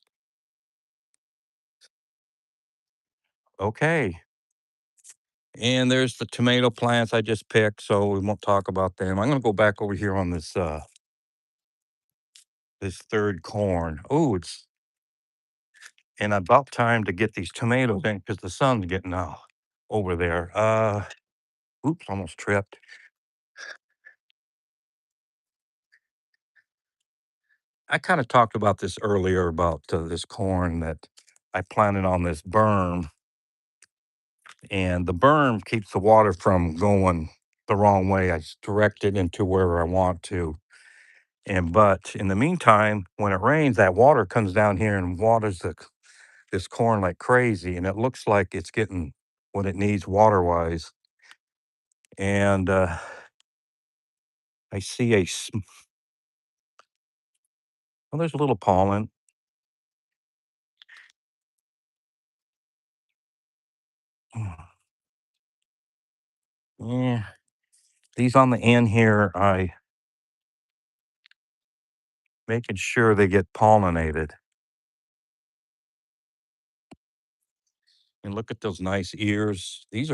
Okay. And there's the tomato plants I just picked, so we won't talk about them. I'm gonna go back over here on this third corn. Oh, it's and about time to get these tomatoes in because the sun's getting out over there. Oops, almost tripped. I kind of talked about this earlier about this corn that I planted on this berm, and the berm keeps the water from going the wrong way. I just direct it into where I want to. And but in the meantime, when it rains, that water comes down here and waters this corn like crazy, and it looks like it's getting what it needs water wise. And I see well, there's a little pollen. Yeah, these on the end here, I making sure they get pollinated. And look at those nice ears. These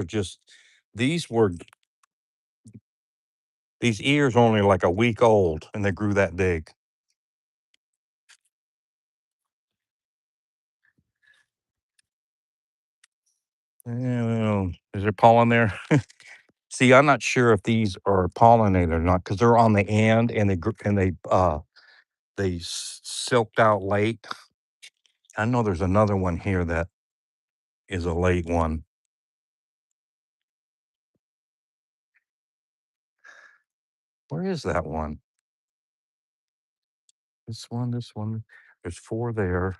were these ears only like a week old, and they grew that big. Yeah, well, is there pollen there? See, I'm not sure if these are pollinated or not because they're on the end and they silked out late. I know there's another one here that is a late one. Where is that one? This one. There's four there,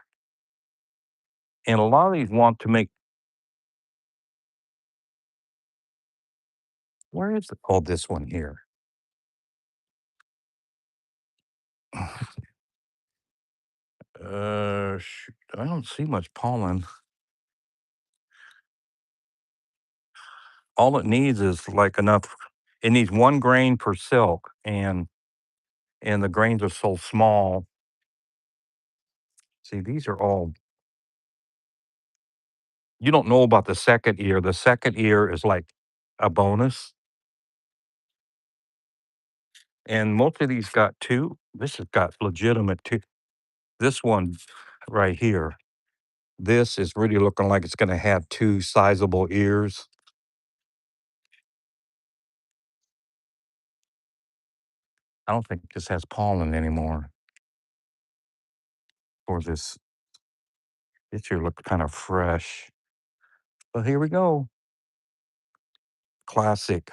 and a lot of these want to make. Where is it? Oh, this one here. Shoot, I don't see much pollen. All it needs is like enough. It needs one grain per silk, and the grains are so small. See, these are all. You don't know about the second ear. The second ear is like a bonus, and most of these got two. This has got legitimate two. This one right here. This is really looking like it's gonna have 2 sizable ears. I don't think this has pollen anymore for this. This here looked kind of fresh. But here we go. Classic.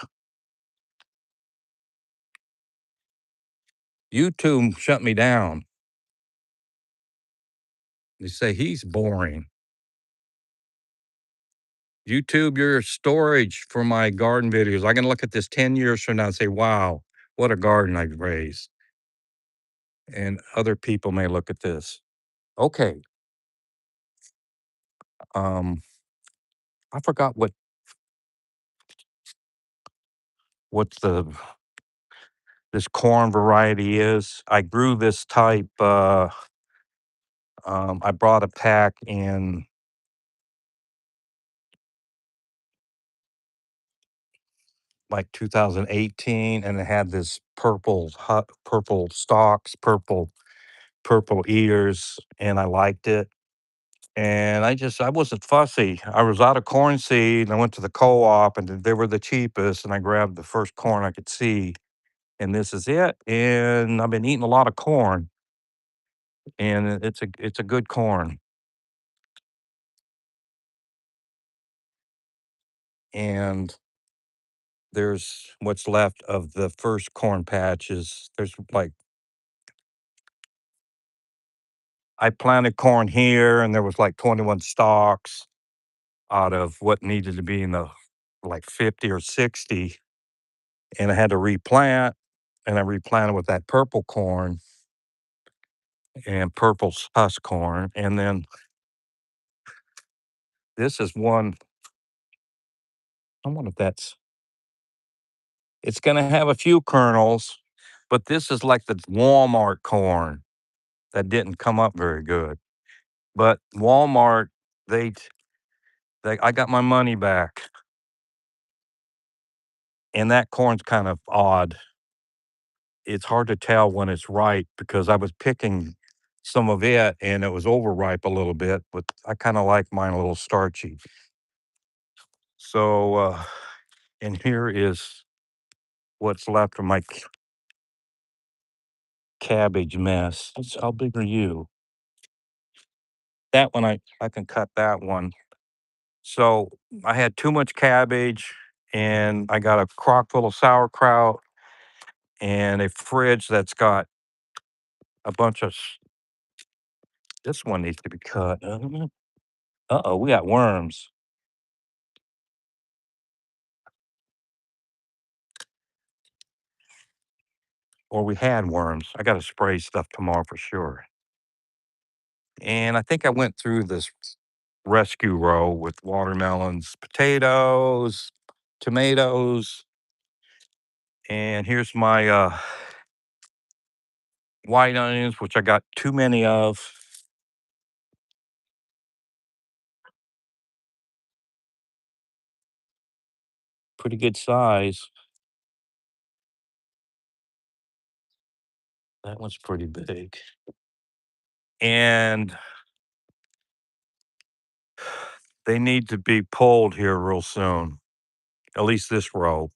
YouTube shut me down. They say he's boring. YouTube, your storage for my garden videos. I can look at this 10 years from now and say, wow, what a garden I've raised. And other people may look at this. Okay. Um, I forgot what this corn variety is. I grew this type. I brought a pack in like 2018, and it had this purple stalks, purple ears, and I liked it. And I wasn't fussy. I was out of corn seed, and I went to the co-op, and they were the cheapest, and I grabbed the first corn I could see, and this is it. And I've been eating a lot of corn, and it's a good corn. And there's what's left of the first corn patches. There's like I planted corn here, and there was like 21 stalks out of what needed to be in the like 50 or 60, and I had to replant, and I replanted with that purple corn and purple husk corn, and then this is one. I wonder if that's. It's going to have a few kernels, but this is like the Walmart corn that didn't come up very good. But Walmart, they, they I got my money back, and that corn's kind of odd. It's hard to tell when it's ripe because I was picking some of it and it was overripe a little bit, but I kind of like mine a little starchy. So, and here is what's left of my cabbage mess. How big are you? That one, I can cut that one. So I had too much cabbage, and I got a crock full of sauerkraut and a fridge that's got a bunch of. This one needs to be cut. Uh-oh, we got worms. Or we had worms. I got to spray stuff tomorrow for sure. And I think I went through this rescue row with watermelons, potatoes, tomatoes, and here's my white onions, which I got too many of. Pretty good size. That one's pretty big. And they need to be pulled here real soon, at least this row.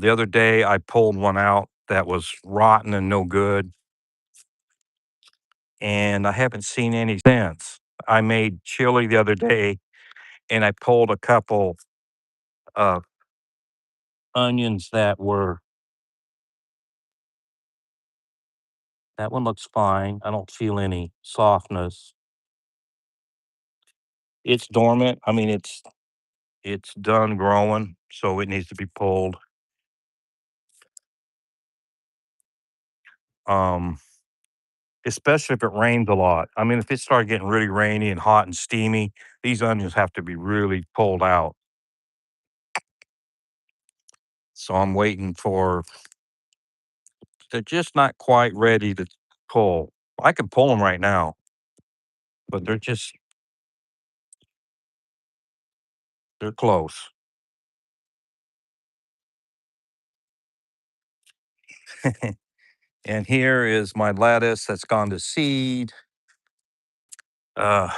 The other day, I pulled one out that was rotten and no good, and I haven't seen any since. I made chili the other day, and I pulled a couple uh, onions that one looks fine. I don't feel any softness. It's dormant. I mean, it's done growing, so it needs to be pulled. Um, Especially if it rains a lot. I mean, if it started getting really rainy and hot and steamy, these onions have to be really pulled out. So I'm waiting for. They're just not quite ready to pull. I can pull them right now, but they're close. And here is my lettuce that's gone to seed. Uh,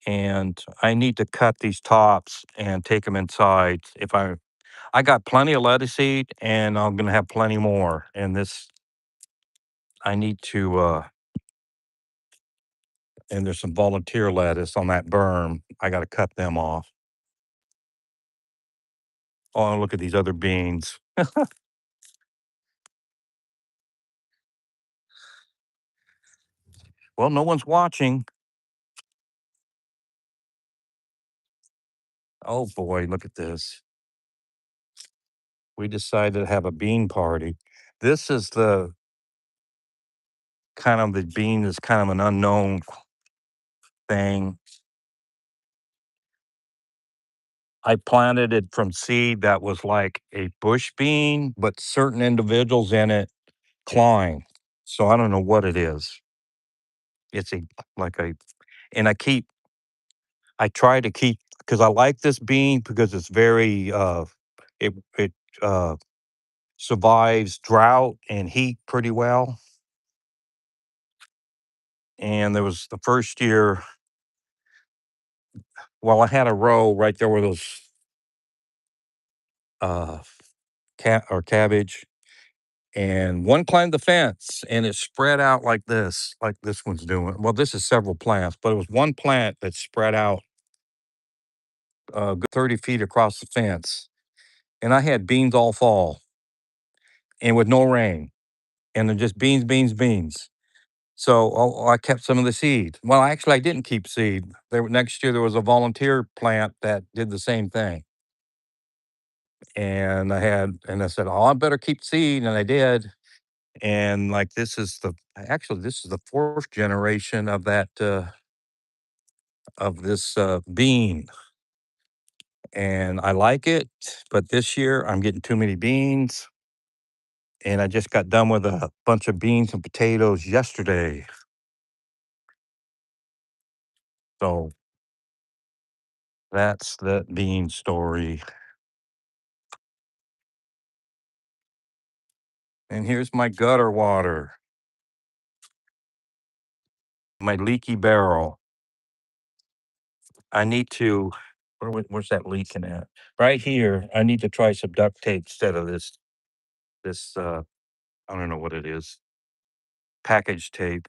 and I need to cut these tops and take them inside. If I got plenty of lettuce seed, and I'm gonna have plenty more. And this, I need to. And there's some volunteer lettuce on that berm. I got to cut them off. Oh, look at these other beans. Well, no one's watching. Oh boy, look at this. We decided to have a bean party. This is the kind of the bean is kind of an unknown thing. I planted it from seed that was like a bush bean, but certain individuals in it climb. So I don't know what it is. It's a like a, and I try to keep because I like this bean because it's very it uh survives drought and heat pretty well. And there was the first year, well, I had a row right there where those uh cat or cabbage, and one climbed the fence and it spread out like this one's doing. Well, this is several plants, but it was one plant that spread out good 30 feet across the fence. And I had beans all fall and with no rain. And they're just beans, beans, beans. So I kept some of the seed. Well, actually, I didn't keep seed. Next year there was a volunteer plant that did the same thing, and I said, "Oh, I better keep seed," and I did. And like this is the fourth generation of that of this bean, and I like it. But this year I'm getting too many beans, and I just got done with a bunch of beans and potatoes yesterday. So that's the bean story. And here's my gutter water, my leaky barrel. I need to, where's that leaking at? Right here. I need to try some duct tape instead of this, I don't know what it is, package tape,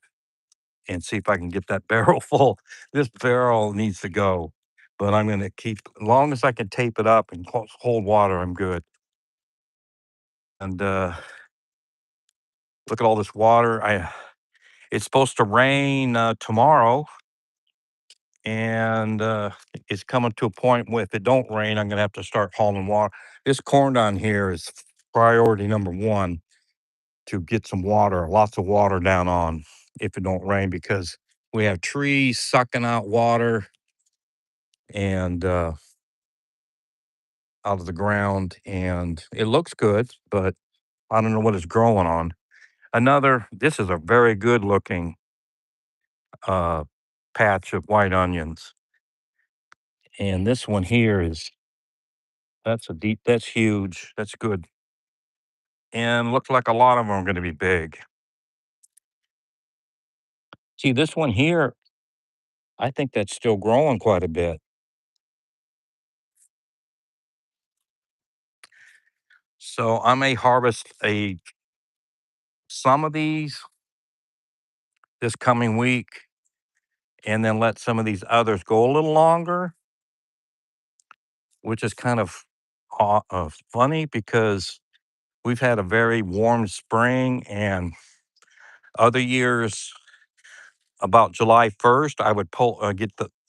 and see if I can get that barrel full. This barrel needs to go, but I'm going to keep, as long as I can tape it up and hold water, I'm good. And look at all this water. It's supposed to rain tomorrow, and it's coming to a point where if it don't rain, I'm gonna have to start hauling water. This corn down here is priority number one to get some water, lots of water down on if it don't rain because we have trees sucking out water and out of the ground, and it looks good, but I don't know what it's growing on. This is a very good looking uh, patch of white onions, and this one here is that's huge. That's good. And looks like a lot of them are gonna be big. See, this one here, I think that's still growing quite a bit. So I may harvest a some of these this coming week and then let some of these others go a little longer, which is kind of funny because we've had a very warm spring, and other years about July 1st, I would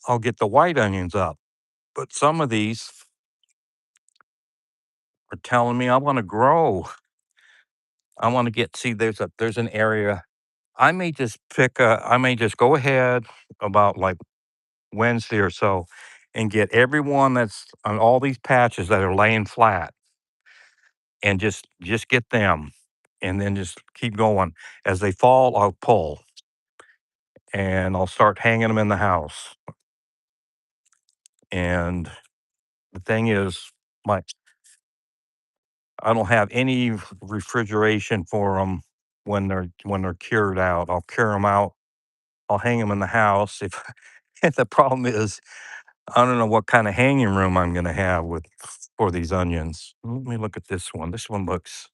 I'll get the white onions up. But some of these are telling me I want to grow. I want to get see there's an area. I may just go ahead about like Wednesday or so and get everyone that's on all these patches that are laying flat and just get them and then just keep going. As they fall, I'll pull and I'll start hanging them in the house. And the thing is, my I don't have any refrigeration for them when they're cured out. I'll cure them out I'll hang them in the house. If and the problem is, I don't know what kind of hanging room I'm gonna have with for these onions. Let me look at this one. This one's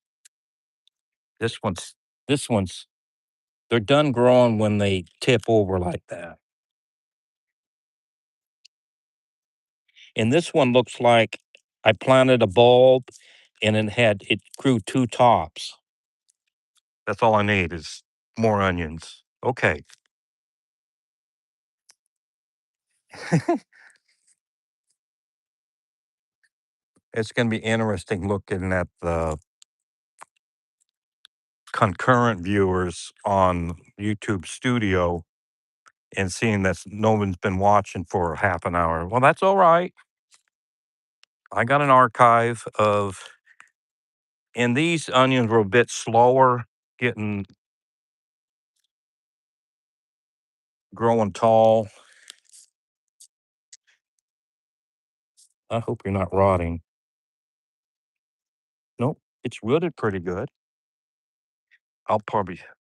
this one's they're done growing when they tip over like that. And this one looks like I planted a bulb and it grew 2 tops. That's all I need is more onions. Okay. It's gonna be interesting looking at the concurrent viewers on YouTube Studio and seeing that no one's been watching for half an hour. Well, that's all right. I got an archive of and these onions were a bit slower getting growing tall. I hope you're not rotting. Nope, it's rooted pretty good. I'm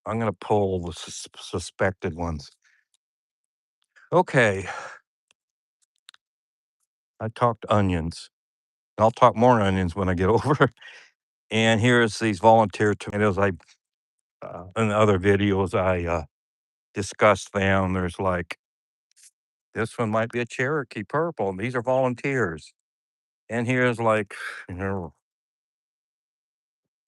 gonna pull the suspected ones. Okay, I talked onions. I'll talk more onions when I get over. And here's these volunteer tomatoes. In other videos, I discussed them. There's like this one might be a Cherokee purple. And these are volunteers. And here's like you know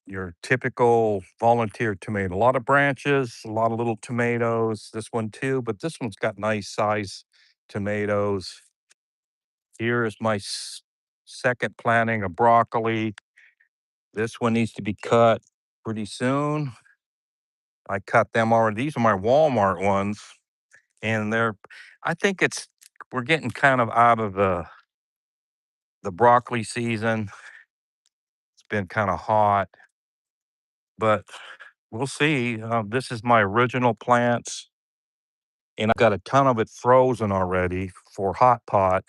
your typical volunteer tomato. A lot of branches, a lot of little tomatoes. This one too, but this one's got nice size tomatoes. Here is my second planting of broccoli. This one needs to be cut pretty soon. I cut them already. These are my Walmart ones, and I think we're getting kind of out of the broccoli season. It's been kind of hot, but we'll see. This is my original plants, and I've got a ton of it frozen already for hot pot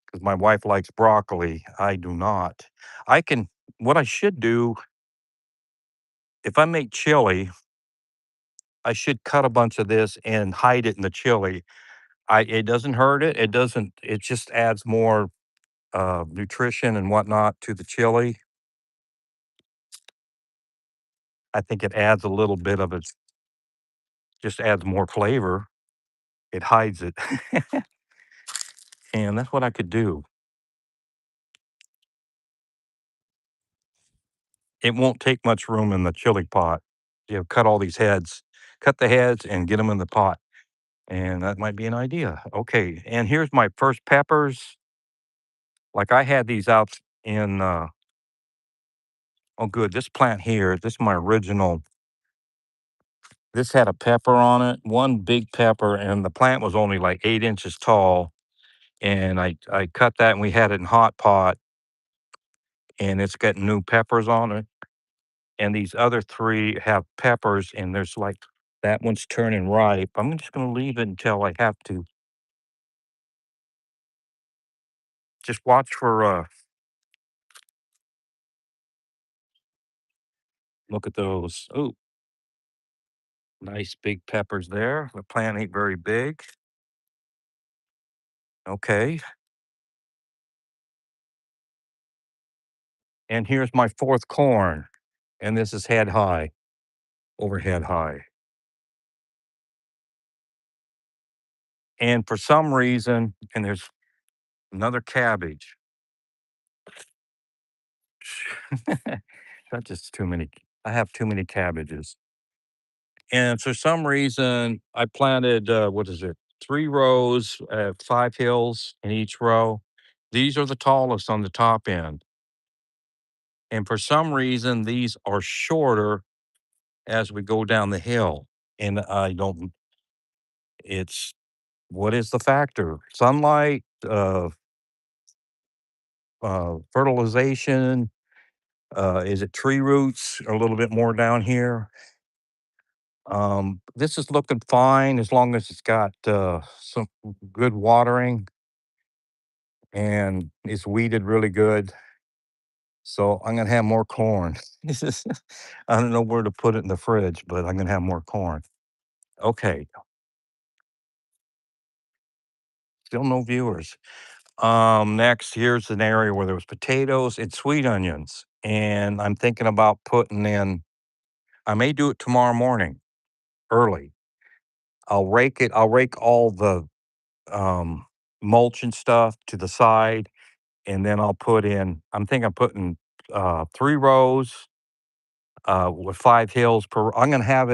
because my wife likes broccoli. I do not. I can. What I should do if I make chili, I should cut a bunch of this and hide it in the chili. It doesn't hurt it. It doesn't. It just adds more nutrition and whatnot to the chili. I think it adds a little bit of it. Just adds more flavor. It hides it, and that's what I could do. It won't take much room in the chili pot. Cut all these heads, cut the heads, and get them in the pot, and that might be an idea. Okay, and here's my first peppers. Like I had these out in. Oh, good. This plant here. This is my original. This had a pepper on it, one big pepper, and the plant was only like 8 inches tall. And I cut that, and we had it in hot pot, and it's got new peppers on it. And these other three have peppers, and there's like that one's turning ripe. I'm just gonna leave it until I have to. Just watch for look at those. Oh, nice big peppers there. The plant ain't very big. Okay. And here's my fourth corn. And this is head high, overhead high. And for some reason, and there's another cabbage. That's just too many. I have too many cabbages. And for some reason, I planted, what is it? 3 rows, 5 hills in each row. These are the tallest on the top end. And for some reason, these are shorter as we go down the hill. And I don't, it's, what is the factor? Sunlight, fertilization, is it tree roots a little bit more down here? This is looking fine as long as it's got some good watering and it's weeded really good. So I'm gonna have more corn. This is I don't know where to put it in the fridge, but I'm gonna have more corn. Okay. Still no viewers. Next, here's an area where there was potatoes and sweet onions, and I'm thinking about putting in. I may do it tomorrow morning early. I'll rake it. I'll rake all the um, mulch and stuff to the side, and then I'll put in. I'm thinking of putting 3 rows with 5 hills per. I'm gonna have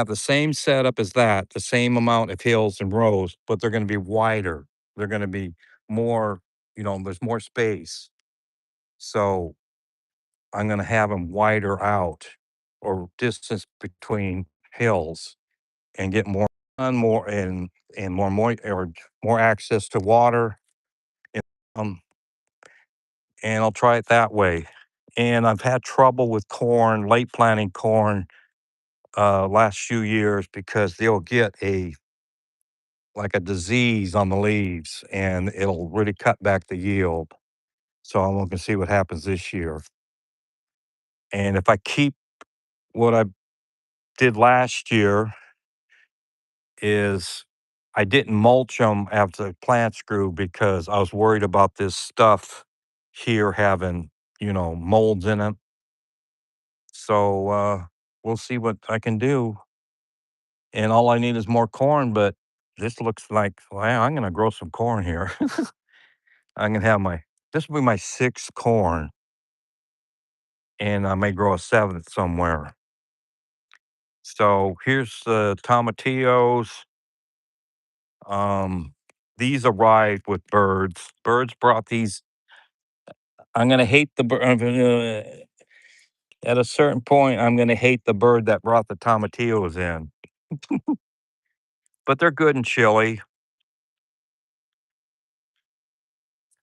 the same setup as that, the same amount of hills and rows, but they're gonna be wider. They're gonna be more. There's more space. So I'm gonna have them wider out or distance between hills and get more sun, more and more access to water. And, um, and I'll try it that way. And I've had trouble with corn, late planting corn, last few years because they'll get a disease on the leaves and it'll really cut back the yield. So I'm looking to see what happens this year. And if I keep what I did last year is I didn't mulch them after the plants grew because I was worried about this stuff here having, molds in it. So we'll see what I can do. And all I need is more corn, but this looks like, wow, I'm going to grow some corn here. I'm going to have this will be my sixth corn, and I may grow a seventh somewhere. So here's the tomatillos. Um, these arrived with birds. Birds brought these. I'm gonna hate the bird. At a certain point, I'm gonna hate the bird that brought the tomatillos in. But they're good and chili.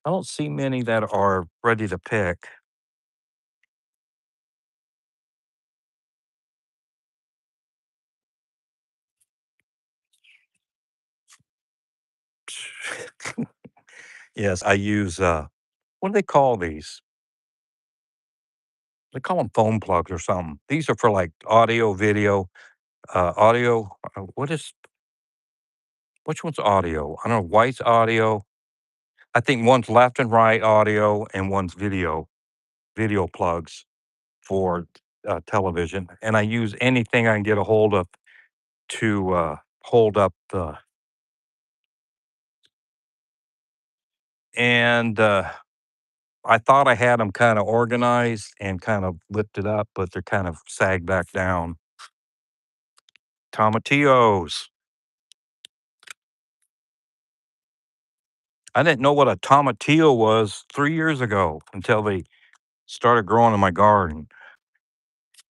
I don't see many that are ready to pick. Yes, I use. What do they call these? They call them phone plugs or something. These are for like audio, video, audio. Which one's audio? I don't know. White's audio. I think one's left and right audio, and one's video plugs for television. And I use anything I can get a hold of to hold up the. And I thought I had them kind of organized and kind of lifted up, but they're kind of sagged back down. Tomatillos. I didn't know what a tomatillo was 3 years ago until they started growing in my garden.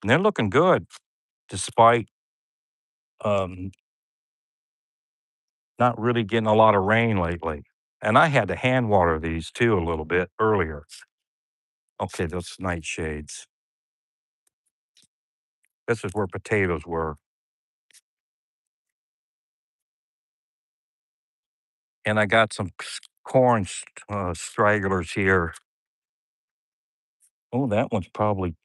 And they're looking good despite um, not really getting a lot of rain lately. And I had to hand water these too a little bit earlier. Okay, those nightshades. This is where potatoes were. And I got some corn stragglers here. Oh, that one's probably.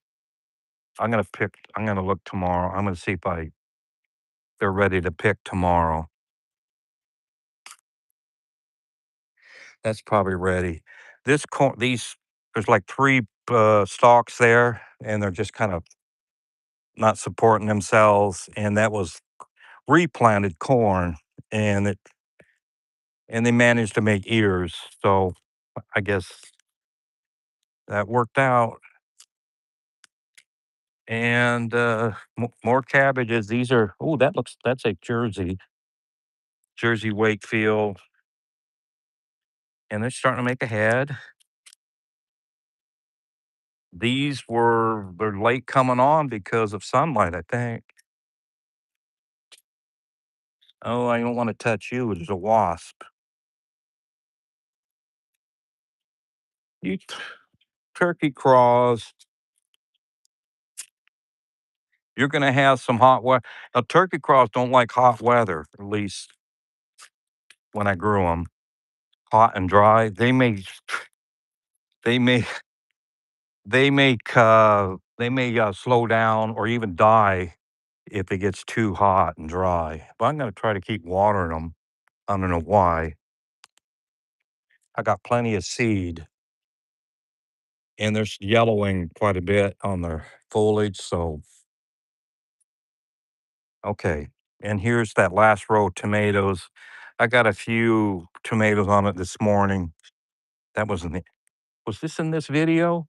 I'm gonna look tomorrow. I'm gonna see if they're ready to pick tomorrow. That's probably ready. There's like 3 stalks there, and they're just kind of not supporting themselves. And that was replanted corn, and they managed to make ears. So I guess that worked out. And more cabbages. That's a Jersey Wakefield, and they're starting to make a head. They're late coming on because of sunlight, I think. Oh, I don't want to touch you. There's a wasp. You turkey craws. You're going to have some hot weather. Now, turkey craws don't like hot weather, at least when I grew them. Hot and dry. They may, they may slow down or even die if it gets too hot and dry. But I'm going to try to keep watering them. I don't know why. I got plenty of seed, and there's yellowing quite a bit on their foliage, so okay. And here's that last row of tomatoes. I got a few tomatoes on it this morning. That wasn't it. Was this in this video?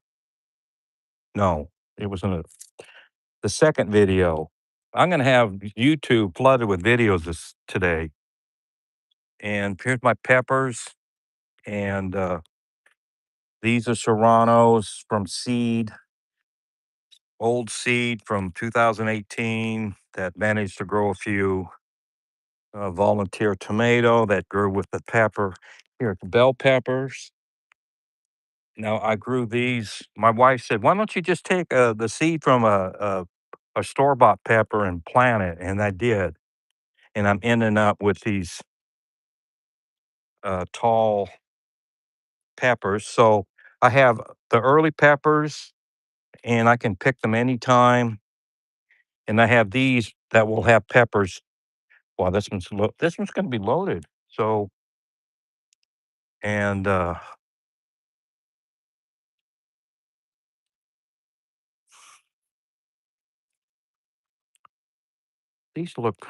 No, it was in the second video. I'm gonna have YouTube flooded with videos this today. And here's my peppers, and these are serranos from seed, old seed from 2018 that managed to grow a few. Volunteer tomato that grew with the pepper. Here, bell peppers. Now I grew these. My wife said, "Why don't you just take the seed from a store bought pepper and plant it?" And I did. And I'm ending up with these tall peppers. So I have the early peppers, and I can pick them anytime. And I have these that will have peppers. Wow, this one's going to be loaded. So and these look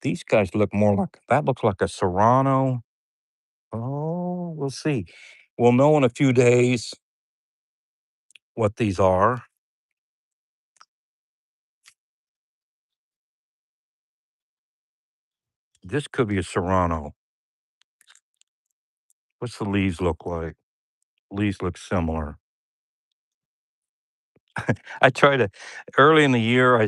these guys look more like that looks like a serrano. Oh, we'll see. We'll know in a few days what these are. This could be a serrano. What's the leaves look like? Leaves look similar. I try to early in the year.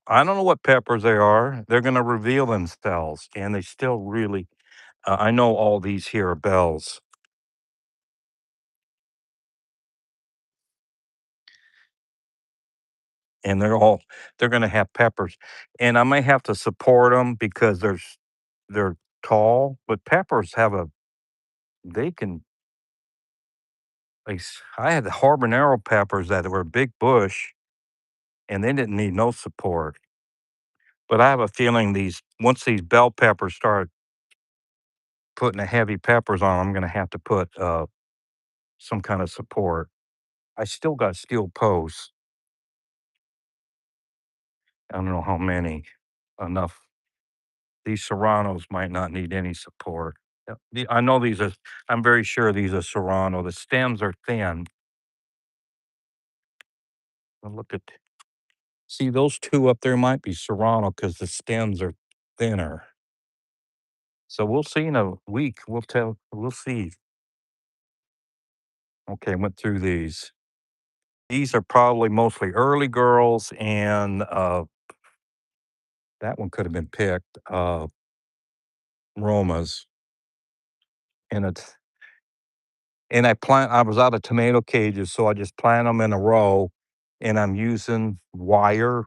I don't know what peppers they are. They're going to reveal themselves, and they still really. I know all these here are bells, and they're going to have peppers, and I may have to support them because they're tall, but peppers have a they can I had the habanero peppers that were a big bush, and they didn't need no support. But I have a feeling these once these bell peppers start putting the heavy peppers on, I'm gonna have to put, some kind of support. I still got steel posts. I don't know how many. Enough. These serranos might not need any support. Yep, I know these are I'm very sure these are serrano. The stems are thin. Look at see those 2 up there might be serrano because the stems are thinner. So we'll see in a week. We'll see. Okay, went through these. These are probably mostly early girls and that one could have been picked, Romas. And it's and I was out of tomato cages, so I just plant them in a row and I'm using wire,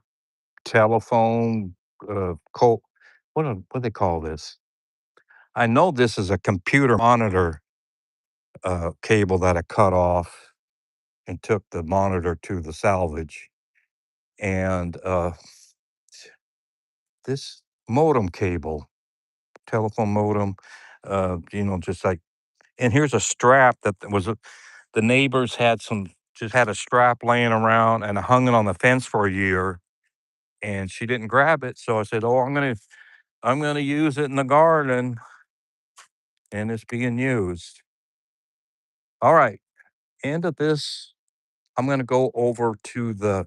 telephone, what do they call this? I know this is a computer monitor cable that I cut off and took the monitor to the salvage. And this modem cable, telephone modem, just like, and here's a strap that the neighbors had just had a strap laying around and I hung it on the fence for a year and she didn't grab it. So I said, "Oh, I'm gonna use it in the garden," and it's being used. All right, end of this. I'm gonna go over to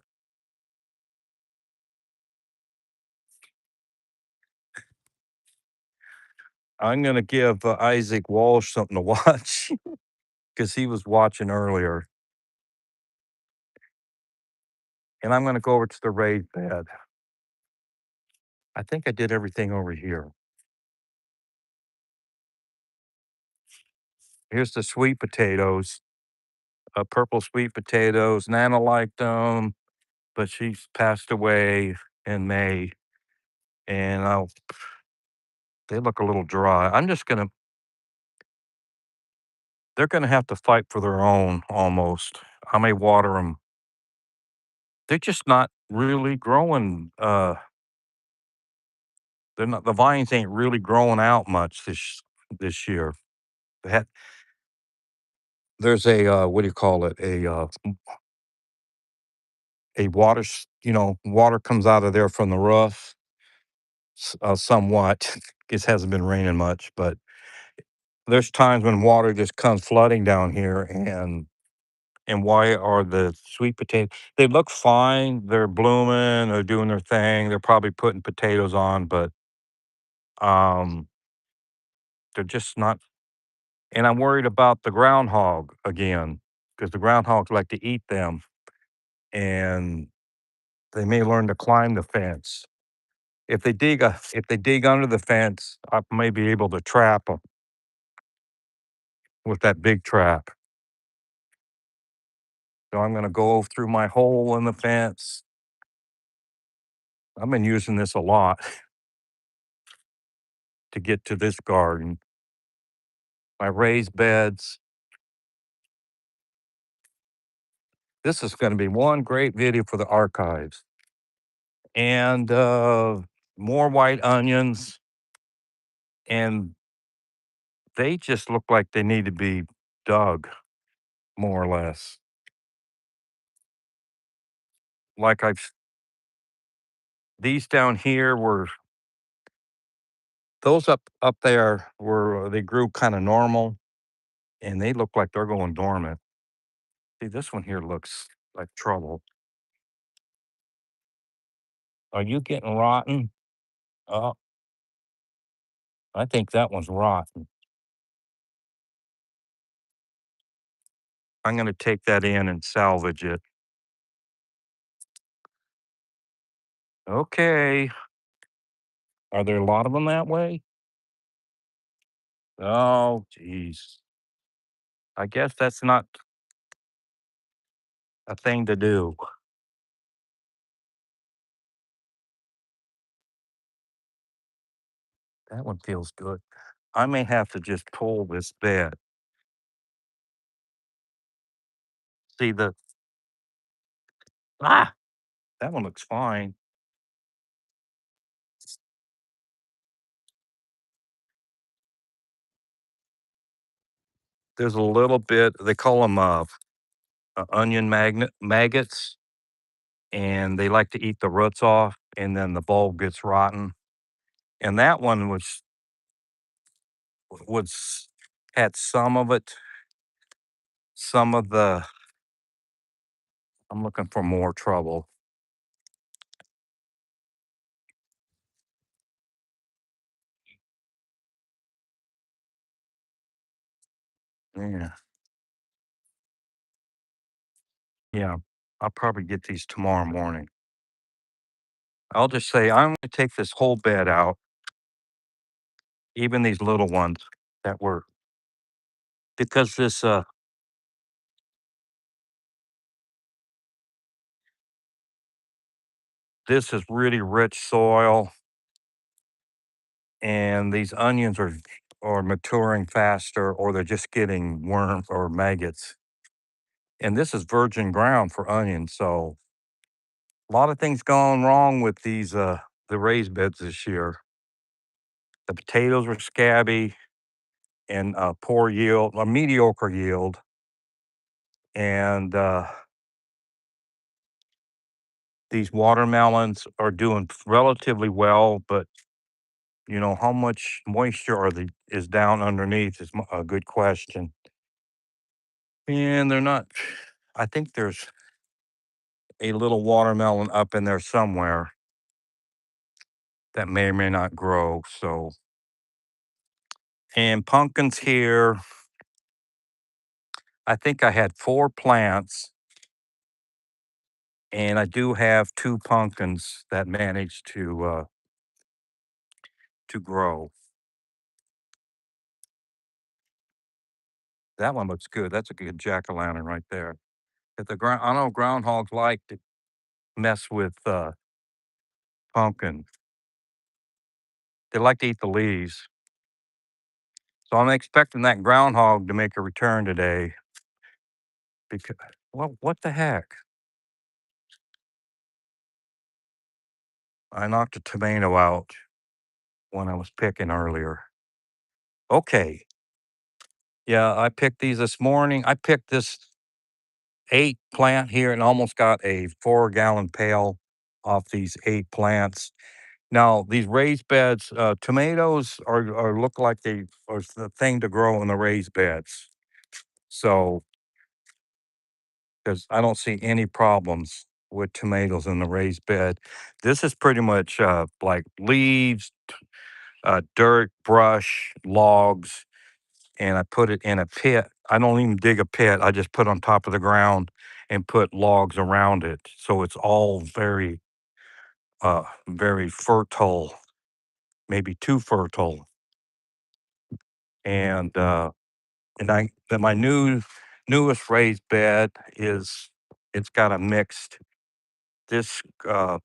I'm gonna give Isaac Walsh something to watch because he was watching earlier. And I'm gonna go over to the raised bed. I think I did everything over here. Here's the sweet potatoes, purple sweet potatoes. Nana liked them, but she's passed away in May, and they look a little dry. They're gonna have to fight for their own almost. I may water them. They're just not really growing. They're not the vines ain't really growing out much this year. They had there's a, what do you call it? A water water comes out of there from the roof, somewhat. It hasn't been raining much, but there's times when water just comes flooding down here, and why are the sweet potatoes? They look fine, they're blooming, they're doing their thing, they're probably putting potatoes on, but, um, they're just not, and I'm worried about the groundhog again, because the groundhogs like to eat them, and they may learn to climb the fence. If they dig under the fence, I may be able to trap them with that big trap. So I'm gonna go through my hole in the fence. I've been using this a lot to get to this garden. My raised beds. This is gonna be one great video for the archives. And, more white onions, and they just look like they need to be dug, more or less. Like I've these down here were those up there were they grew kinda normal, and they look like they're going dormant. See, this one here looks like trouble. Are you getting rotten? Oh, I think that one's rotten. I'm gonna take that in and salvage it. Okay. Are there a lot of them that way? Oh, geez. I guess that's not a thing to do. That one feels good. I may have to just pull this bed. See the ah, that one looks fine. There's a little bit, they call them onion maggots, and they like to eat the roots off, and then the bulb gets rotten. And that one was had some of it, some of the. I'm looking for more trouble. Yeah, yeah. I'll probably get these tomorrow morning. I'll just say I'm going to take this whole bed out, even these little ones that were because this is really rich soil, and these onions are maturing faster, or they're just getting worms or maggots. And this is virgin ground for onions, so a lot of things going wrong with these the raised beds this year. The potatoes were scabby and poor yield, a mediocre yield, and these watermelons are doing relatively well, but how much moisture is down underneath is a good question. And they're not. I think there's a little watermelon up in there somewhere that may or may not grow. So, and pumpkins here. I think I had 4 plants, and I do have 2 pumpkins that managed to grow. That one looks good. That's a good jack o' lantern right there. If the ground, I know groundhogs like to mess with pumpkin. They like to eat the leaves. So I'm expecting that groundhog to make a return today. Because well, what the heck? I knocked a tomato out. when I was picking earlier. Okay. Yeah, I picked these this morning. I picked this 8 plant here and almost got a 4-gallon pail off these 8 plants. Now, these raised beds, tomatoes are look like they are the thing to grow in the raised beds. So, because I don't see any problems with tomatoes in the raised bed. This is pretty much like leaves, dirt, brush, logs, and I put it in a pit. I don't even dig a pit. I just put on top of the ground and put logs around it. So it's all very fertile, maybe too fertile. And then my newest raised bed it's got a mixed. This had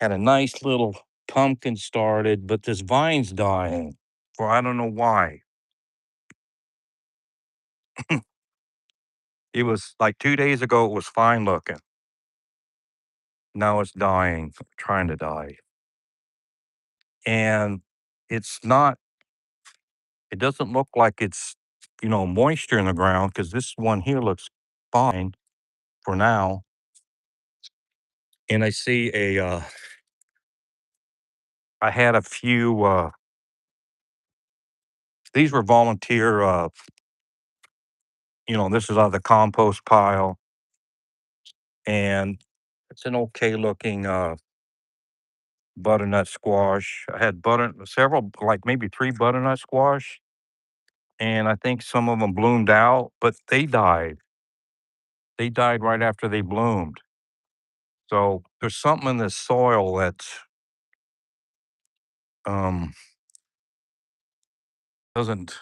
a nice little pumpkin started, but this vine's dying for I don't know why. It was like 2 days ago, it was fine looking. Now it's dying, trying to die. And it's not, it doesn't look like it's, moisture in the ground because this one here looks fine for now. And I had a few, these were volunteer, this is on the compost pile and it's an okay looking, butternut squash. I had several, like maybe 3 butternut squash, and I think some of them bloomed out, but they died. They died right after they bloomed. So there's something in this soil that's um doesn't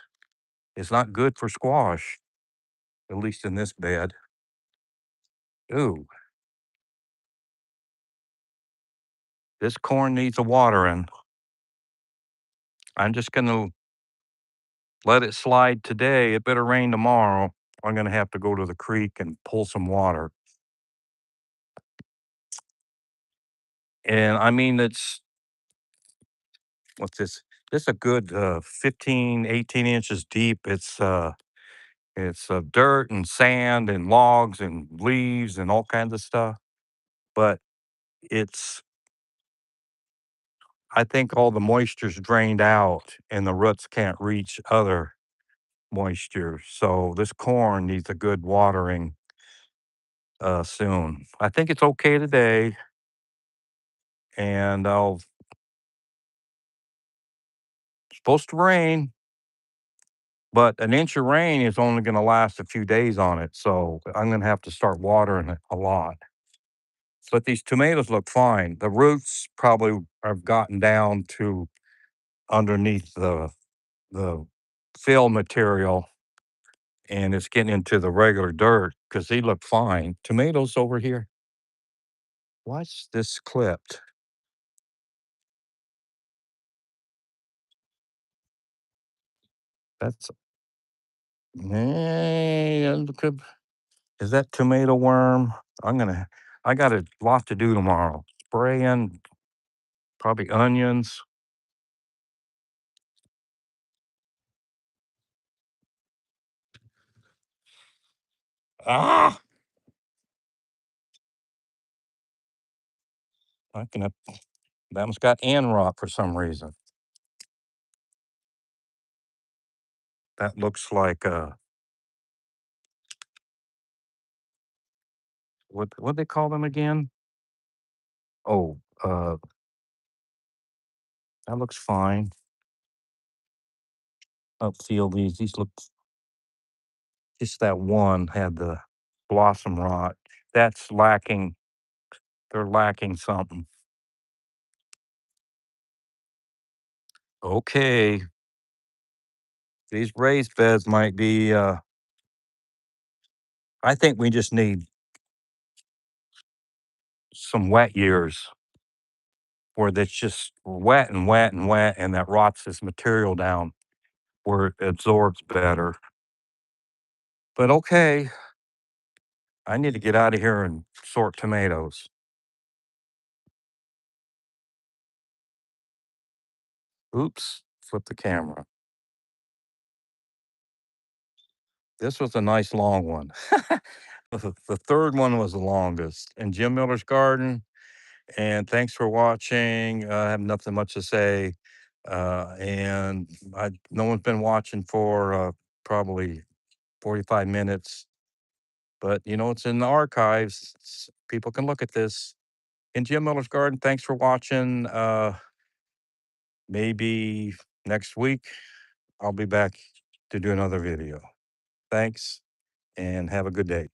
it's not good for squash, at least in this bed. Ooh, this corn needs a watering. I'm just gonna let it slide today. It better rain tomorrow. I'm gonna have to go to the creek and pull some water. And I mean, what's this? This a good 15, 18 inches deep. It's dirt and sand and logs and leaves and all kinds of stuff. But it's I think all the moisture's drained out and the roots can't reach other moisture. So this corn needs a good watering soon. I think it's okay today, and I'll supposed to rain, but an inch of rain is only going to last a few days on it. So I'm going to have to start watering it a lot. But these tomatoes look fine. The roots probably have gotten down to underneath the fill material and it's getting into the regular dirt because they look fine. Tomatoes over here. Why's this clipped? That's is that tomato worm? I got a lot to do tomorrow. Spraying, probably onions. Ah, I can. That one's got ant rot for some reason. That looks like what they call them again? Oh, that looks fine. Upfield these look just that one had the blossom rot. That's lacking. They're lacking something. Okay, these raised beds might be. I think we just need some wet years where it's just wet and wet and wet, and that rots this material down where it absorbs better. But okay, I need to get out of here and sort tomatoes. Oops, flip the camera. This was a nice long one. The third one was the longest. In Jim Miller's garden, and thanks for watching. I have nothing much to say, and no one's been watching for, probably 45 minutes, but, it's in the archives. People can look at this. In Jim Miller's garden, thanks for watching. Maybe next week, I'll be back to do another video. Thanks, and have a good day.